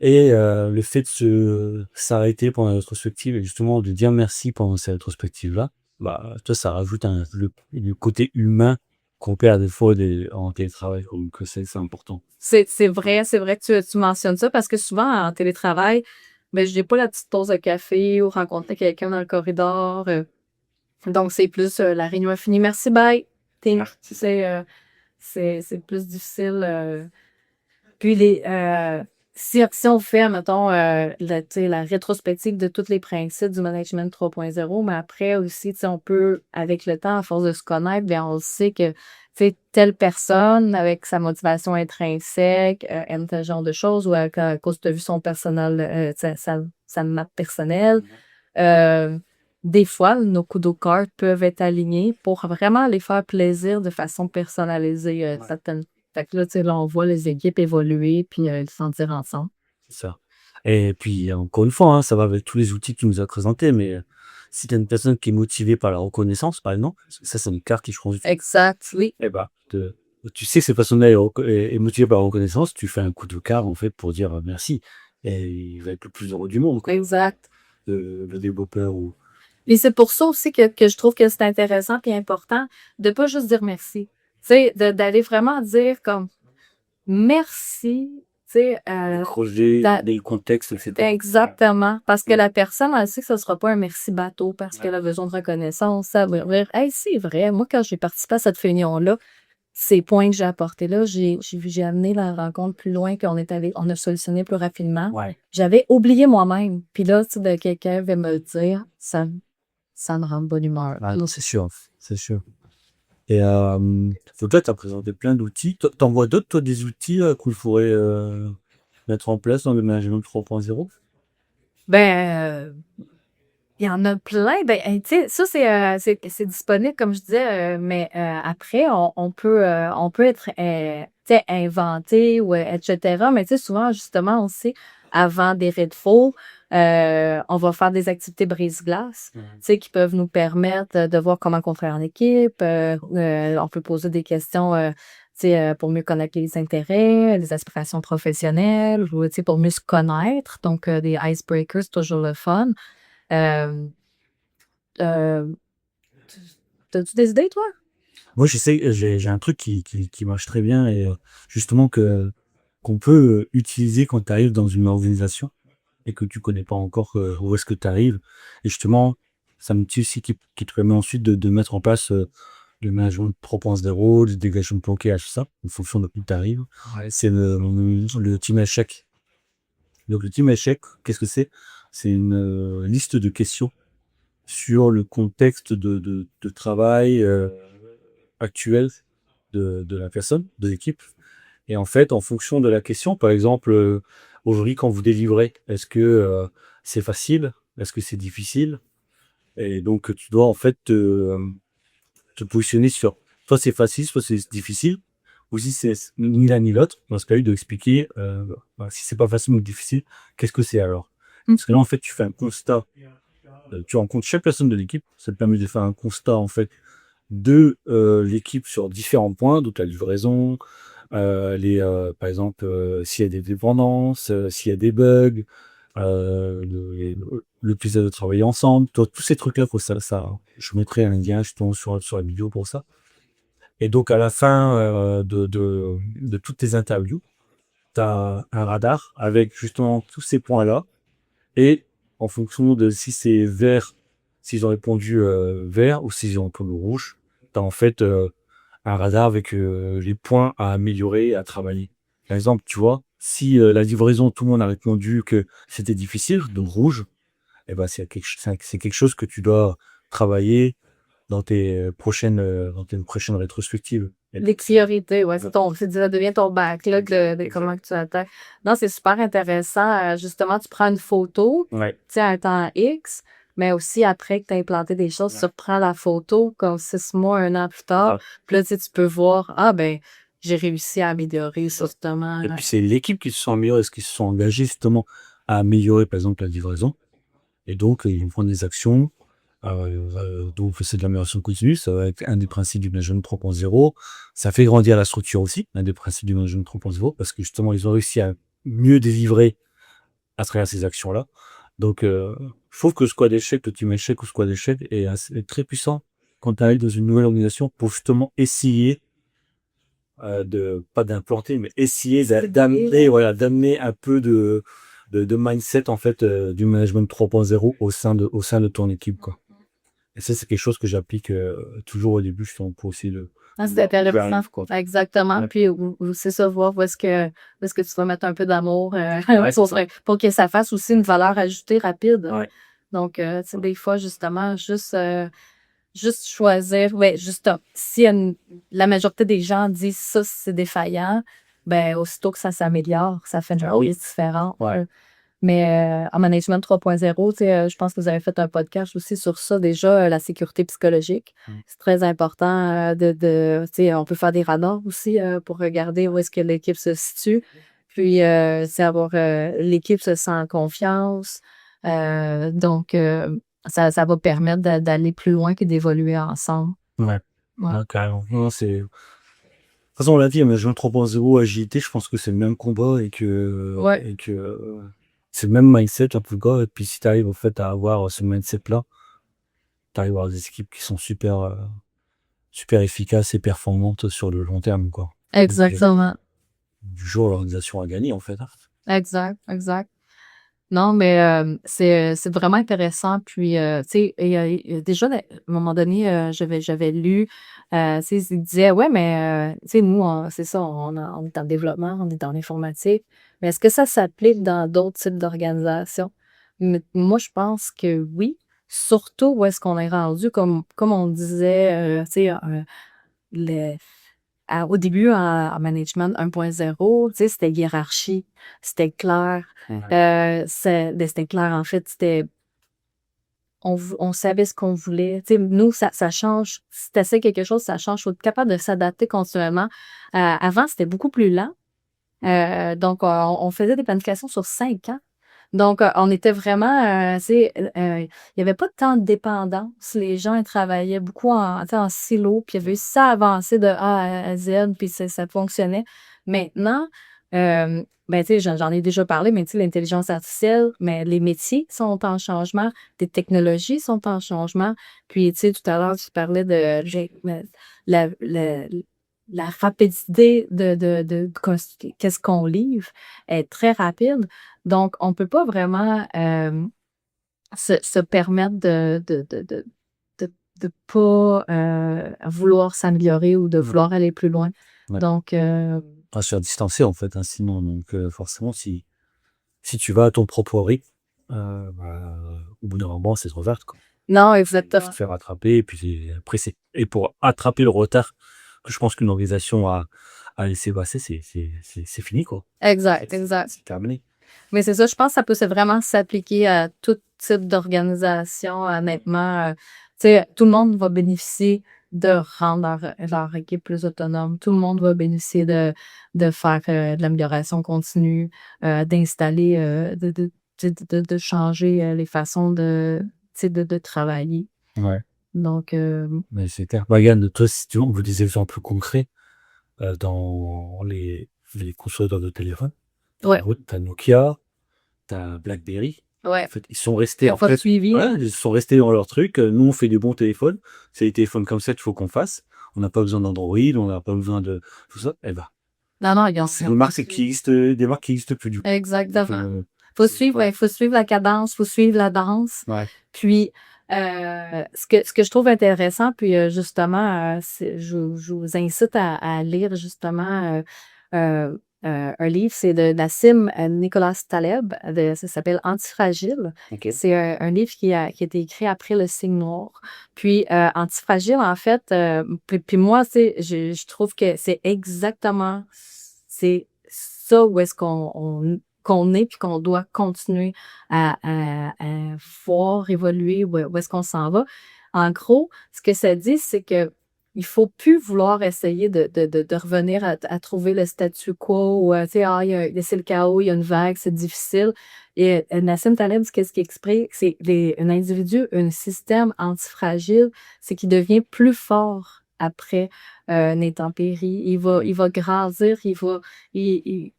Et le fait de s'arrêter pendant la rétrospective et justement de dire merci pendant cette rétrospective-là, bah, toi, ça rajoute le côté humain qu'on perd des fois en télétravail. Donc, c'est important. C'est vrai que tu mentionnes ça parce que souvent en télétravail, ben, je n'ai pas la petite pause de café ou rencontrer quelqu'un dans le corridor. Donc, c'est plus la réunion est finie. Merci, bye. C'est plus difficile. Puis si on fait, mettons, tu sais, la rétrospective de tous les principes du management 3.0, mais après aussi, tu sais, on peut, avec le temps, à force de se connaître, bien, on sait que, tu sais, telle personne, avec sa motivation intrinsèque, aime tel genre de choses, ou à cause tu as vu son personnel, sa map personnelle. Des fois, nos kudo cards peuvent être alignés pour vraiment les faire plaisir de façon personnalisée, certaines. Fait que là, tu sais, là, on voit les équipes évoluer puis le sentir ensemble. C'est ça. Et puis, encore une fois, hein, ça va avec tous les outils que tu nous as présentés, mais si tu as une personne qui est motivée par la reconnaissance, par exemple, ça, c'est une carte qui change. Exact, oui. Eh ben, tu sais que cette personne-là est motivée par la reconnaissance, tu fais un coup de cœur, en fait, pour dire merci. Et il va être le plus heureux du monde, quoi. Exact. Le développeur ou. Et c'est pour ça aussi que je trouve que c'est intéressant et important de pas juste dire merci. Tu sais, d'aller vraiment dire comme merci, tu sais, Projet, des contextes, etc. exactement. Parce que la personne, elle sait que ce sera pas un merci bateau parce qu'elle a besoin de reconnaissance. Ça va dire, hey, c'est vrai, moi, quand j'ai participé à cette réunion-là, ces points que j'ai apportés là, j'ai amené la rencontre plus loin on a solutionné plus rapidement. Ouais. J'avais oublié moi-même. Puis là, tu sais, quelqu'un va me le dire, ça me rend de bonne humeur. Ah non, c'est sûr, c'est sûr. Et donc toi, tu as présenté plein d'outils. T'en vois d'autres, toi, des outils qu'il faudrait mettre en place dans le management 3.0? Ben, il y en a plein. Ben, tu sais, ça, c'est disponible, comme je disais, mais après, on peut être tu sais, inventé ou etc. Mais tu sais, souvent, justement, on sait, avant des redfalls, on va faire des activités brise-glace, tu sais, qui peuvent nous permettre de voir comment on fait en équipe. On peut poser des questions, tu sais, pour mieux connaître les intérêts, les aspirations professionnelles, ou tu sais, pour mieux se connaître. Donc, des icebreakers, c'est toujours le fun. Euh, euh, T'as-tu des idées, toi? Moi, j'ai un truc qui marche très bien et justement qu'on peut utiliser quand tu arrives dans une organisation et que tu connais pas encore où est-ce que tu arrives. Et justement, ça me dit aussi qui te permet ensuite de mettre en place le management 3.0, le dégagement de blocage, tout ça, en fonction de où tu arrives. C'est le team échec. Donc le team échec, qu'est-ce que c'est? C'est une liste de questions sur le contexte de travail actuel de la personne, de l'équipe. Et en fait, en fonction de la question, par exemple, aujourd'hui, quand vous délivrez, est-ce que c'est facile? Est-ce que c'est difficile? Et donc, tu dois en fait te positionner sur soit c'est facile, soit c'est difficile, ou si c'est ni l'un ni l'autre. Dans ce cas, il doit expliquer si c'est pas facile ou difficile, qu'est-ce que c'est alors? Parce que là, en fait, tu fais un constat. Tu rencontres chaque personne de l'équipe. Ça te permet de faire un constat en fait de l'équipe sur différents points, donc la livraison, par exemple, s'il y a des dépendances, s'il y a des bugs, le plaisir de travailler ensemble, tous ces trucs-là, faut ça. Je mettrai un lien justement sur la vidéo pour ça. Et donc, à la fin de toutes tes interviews, tu as un radar avec justement tous ces points-là. Et en fonction de si c'est vert, s'ils ont répondu vert ou s'ils ont répondu rouge, tu as en fait un radar avec les points à améliorer et à travailler. Par exemple, tu vois, si la livraison, tout le monde a répondu que c'était difficile, donc rouge, eh ben, c'est quelque chose que tu dois travailler dans tes prochaines rétrospectives. Les priorités, ouais, ça devient ton backlog de comment que tu attaques. Non, c'est super intéressant. Justement, tu prends une photo, Ouais. tu sais, à un temps X, mais aussi après que tu as implanté des choses, tu reprends la photo comme 6 mois, 1 an plus tard. Puis là, tu peux voir, j'ai réussi à améliorer ça, justement. Et puis, c'est l'équipe qui se sent améliorée, qui se sont engagés justement à améliorer, par exemple, la livraison. Et donc, ils vont prendre des actions. Donc, c'est de l'amélioration continue. Ça va être un des principes du management 3.0. Ça fait grandir la structure aussi, un des principes du management 3.0, parce que justement, ils ont réussi à mieux délivrer à travers ces actions-là. Donc, je trouve que squad échec, le team échec ou squad échec est très puissant quand tu arrives dans une nouvelle organisation pour justement essayer pas d'implanter, mais essayer d'amener un peu de mindset en fait du management 3.0 au sein de ton équipe, quoi. Et ça, c'est quelque chose que j'applique toujours au début, justement, pour essayer de C'est intéressant. quoi. Exactement. Ouais. Puis, c'est ça, voir où est-ce que tu vas mettre un peu d'amour pour que ça fasse aussi une valeur ajoutée rapide. Ouais. Donc, tu sais, des fois, justement, juste choisir, ouais, juste, si la majorité des gens disent ça, c'est défaillant, ben, aussitôt que ça s'améliore, ça fait une chose différente. Ouais. Mais en management 3.0, tu sais, je pense que vous avez fait un podcast aussi sur ça déjà, la sécurité psychologique. C'est très important tu sais, on peut faire des radars aussi pour regarder où est-ce que l'équipe se situe. Puis, c'est avoir l'équipe se sent en confiance. Donc, ça va permettre d'aller plus loin que d'évoluer ensemble. Ouais. Ouais. Ouais, carrément. Non, c'est... De toute façon, on l'a dit, mais management 3.0, agilité, je pense que c'est le même combat Ouais. et que c'est le même mindset, en tout cas. Et puis, si tu arrives, en fait, à avoir ce mindset-là, tu arrives à avoir des équipes qui sont super efficaces et performantes sur le long terme, quoi. Exactement. Du jour où l'organisation a gagné, en fait. Exact. Non, mais c'est vraiment intéressant. Puis, tu sais, déjà, à un moment donné, j'avais lu, tu sais, il disait, ouais, mais, tu sais, nous, c'est ça, on est en développement, on est en informatique. Mais est-ce que ça s'applique dans d'autres types d'organisations? Moi, je pense que oui. Surtout où est-ce qu'on est rendu, comme on disait, tu sais, au début, en management 1.0, tu sais, c'était hiérarchie, c'était clair. C'était clair, en fait, on savait ce qu'on voulait. Tu sais, nous, ça change. Si tu essaies quelque chose, ça change. Il faut être capable de s'adapter continuellement. Avant, c'était beaucoup plus lent. Donc, on faisait des planifications sur 5 ans. Donc, on était vraiment, tu sais, il n'y avait pas tant de dépendance. Les gens, ils travaillaient beaucoup tu sais, en silo, puis il y avait eu ça avancé de A à Z, puis ça fonctionnait. Maintenant, ben, tu sais, j'en ai déjà parlé, mais tu sais, l'intelligence artificielle, mais les métiers sont en changement, les technologies sont en changement. Puis, tu sais, tout à l'heure, tu parlais de la, la, la rapidité de qu'est-ce qu'on livre est très rapide. Donc, on peut pas vraiment se permettre de de pas vouloir s'améliorer ou de vouloir aller plus loin. Ouais. Donc, On va se faire distancer, en fait, hein, sinon. Donc, forcément, si tu vas à ton propre rythme, au bout d'un moment, c'est trop vert, quoi. non, Tu exactement. te faire rattraper, et puis après, et pour attraper le retard que je pense qu'une organisation a laissé passer, c'est fini, quoi. Exact. C'est terminé. Mais c'est ça, je pense que ça peut vraiment s'appliquer à tout type d'organisation, honnêtement. Tu sais, tout le monde va bénéficier de rendre leur équipe plus autonome. Tout le monde va bénéficier de faire de l'amélioration continue, d'installer, de changer les façons de travailler. Ouais. Donc, Mais c'est clair. Yann, toi, si tu veux, on veut des exemples concrets dans les constructeurs de téléphones. ouais, T'as Nokia, t'as BlackBerry. ouais. En fait, ils sont restés, Ils ont pas suivi. ouais, ils sont restés dans leur truc. Nous, on fait des bons téléphones. C'est des téléphones comme ça qu'il faut qu'on fasse. On n'a pas besoin d'Android, on n'a pas besoin de tout ça. Eh ben, Non, ils ont c'est des marques qui existent plus du coup. exactement. Donc, Faut suivre la cadence, faut suivre la danse. ouais. Puis, ce que je trouve intéressant, puis justement, je vous incite à lire justement un livre, c'est de Nassim Nicolas Taleb, ça s'appelle Antifragile. Ok. C'est un livre qui a été écrit après le signe noir. Puis, Antifragile, en fait, puis moi, je trouve que c'est exactement, c'est ça où est-ce qu'on est puis qu'on doit continuer à voir évoluer où est-ce qu'on s'en va. En gros, ce que ça dit, c'est que il faut plus vouloir essayer de revenir à trouver le statu quo ou, tu sais, c'est le chaos, il y a une vague, c'est difficile. Et Nassim Taleb, qu'est-ce qu'il explique? C'est un individu, un système antifragile, c'est qu'il devient plus fort après une intempérie. Il va grandir,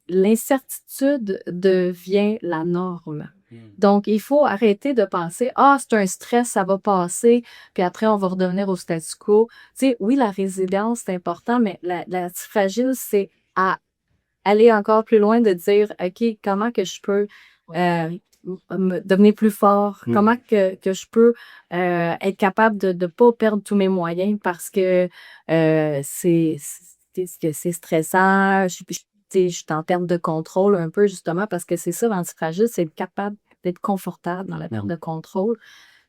l'incertitude devient la norme. Donc, il faut arrêter de penser, c'est un stress, ça va passer, puis après, on va redevenir au statu quo. Tu sais, oui, la résilience, c'est important, mais la fragile, c'est à aller encore plus loin de dire, OK, comment que je peux me devenir plus fort? Comment que je peux être capable de ne pas perdre tous mes moyens parce que c'est stressant, je suis en perte de contrôle un peu, justement, parce que c'est ça, l'antifragile, c'est être capable d'être confortable dans la perte de contrôle.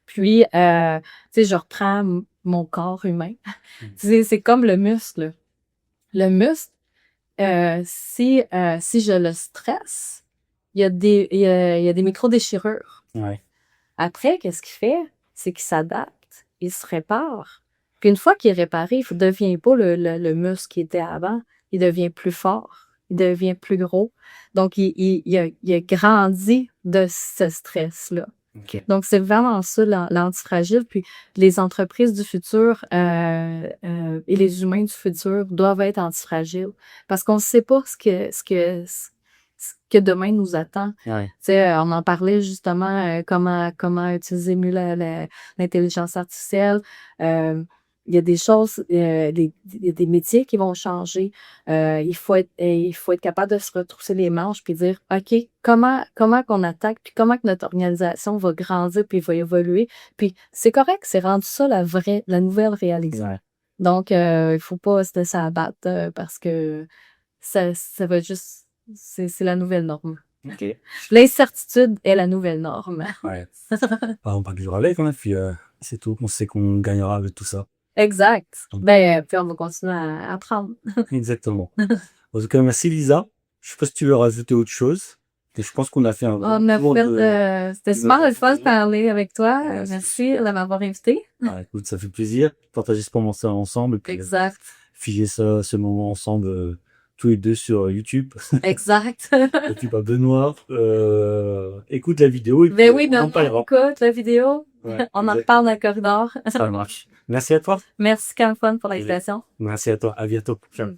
Puis, tu sais, je reprends mon corps humain. C'est comme le muscle. Le muscle, si je le stresse, il y a des micro-déchirures. Ouais. Après, qu'est-ce qu'il fait? C'est qu'il s'adapte, il se répare. Puis une fois qu'il est réparé, il ne devient pas le muscle qui était avant, il devient plus fort, il devient plus gros. Donc, il a grandi de ce stress-là. Ok. Donc, c'est vraiment ça, l'antifragile. Puis, les entreprises du futur et les humains du futur doivent être antifragiles parce qu'on ne sait pas ce que demain nous attend. Ouais. Tu sais, on en parlait justement, comment utiliser mieux l'intelligence artificielle. Il y a des choses, il y a des métiers qui vont changer. Il faut être capable de se retrousser les manches puis dire, OK, comment qu'on attaque puis comment que notre organisation va grandir puis va évoluer. Puis c'est correct, c'est rendu ça la nouvelle réalité. Ouais. Donc, il faut pas se laisser abattre parce que ça va juste, c'est la nouvelle norme. Ok. L'incertitude est la nouvelle norme. Ouais. On va vivre avec, hein, puis c'est tout. On sait qu'on gagnera avec tout ça. Exact. Puis on va continuer à apprendre. Exactement. En tout cas, merci Lisa. Je sais pas si tu veux rajouter autre chose. Et je pense qu'on a fait un tour C'était super le fun de parler avec toi. Ouais, Merci de m'avoir invité. Écoute, ça fait plaisir. Partager ce moment ensemble. Et puis, Exact. figer ce moment ensemble tous les deux sur YouTube. Exact. YouTube à Benoît. Écoute la vidéo et puis Oui, on en parlera. écoute la vidéo. Ouais, On en reparle dans le corridor. ça marche. Merci à toi. Merci, Campon, pour l'invitation. Merci à toi. À bientôt. Ciao.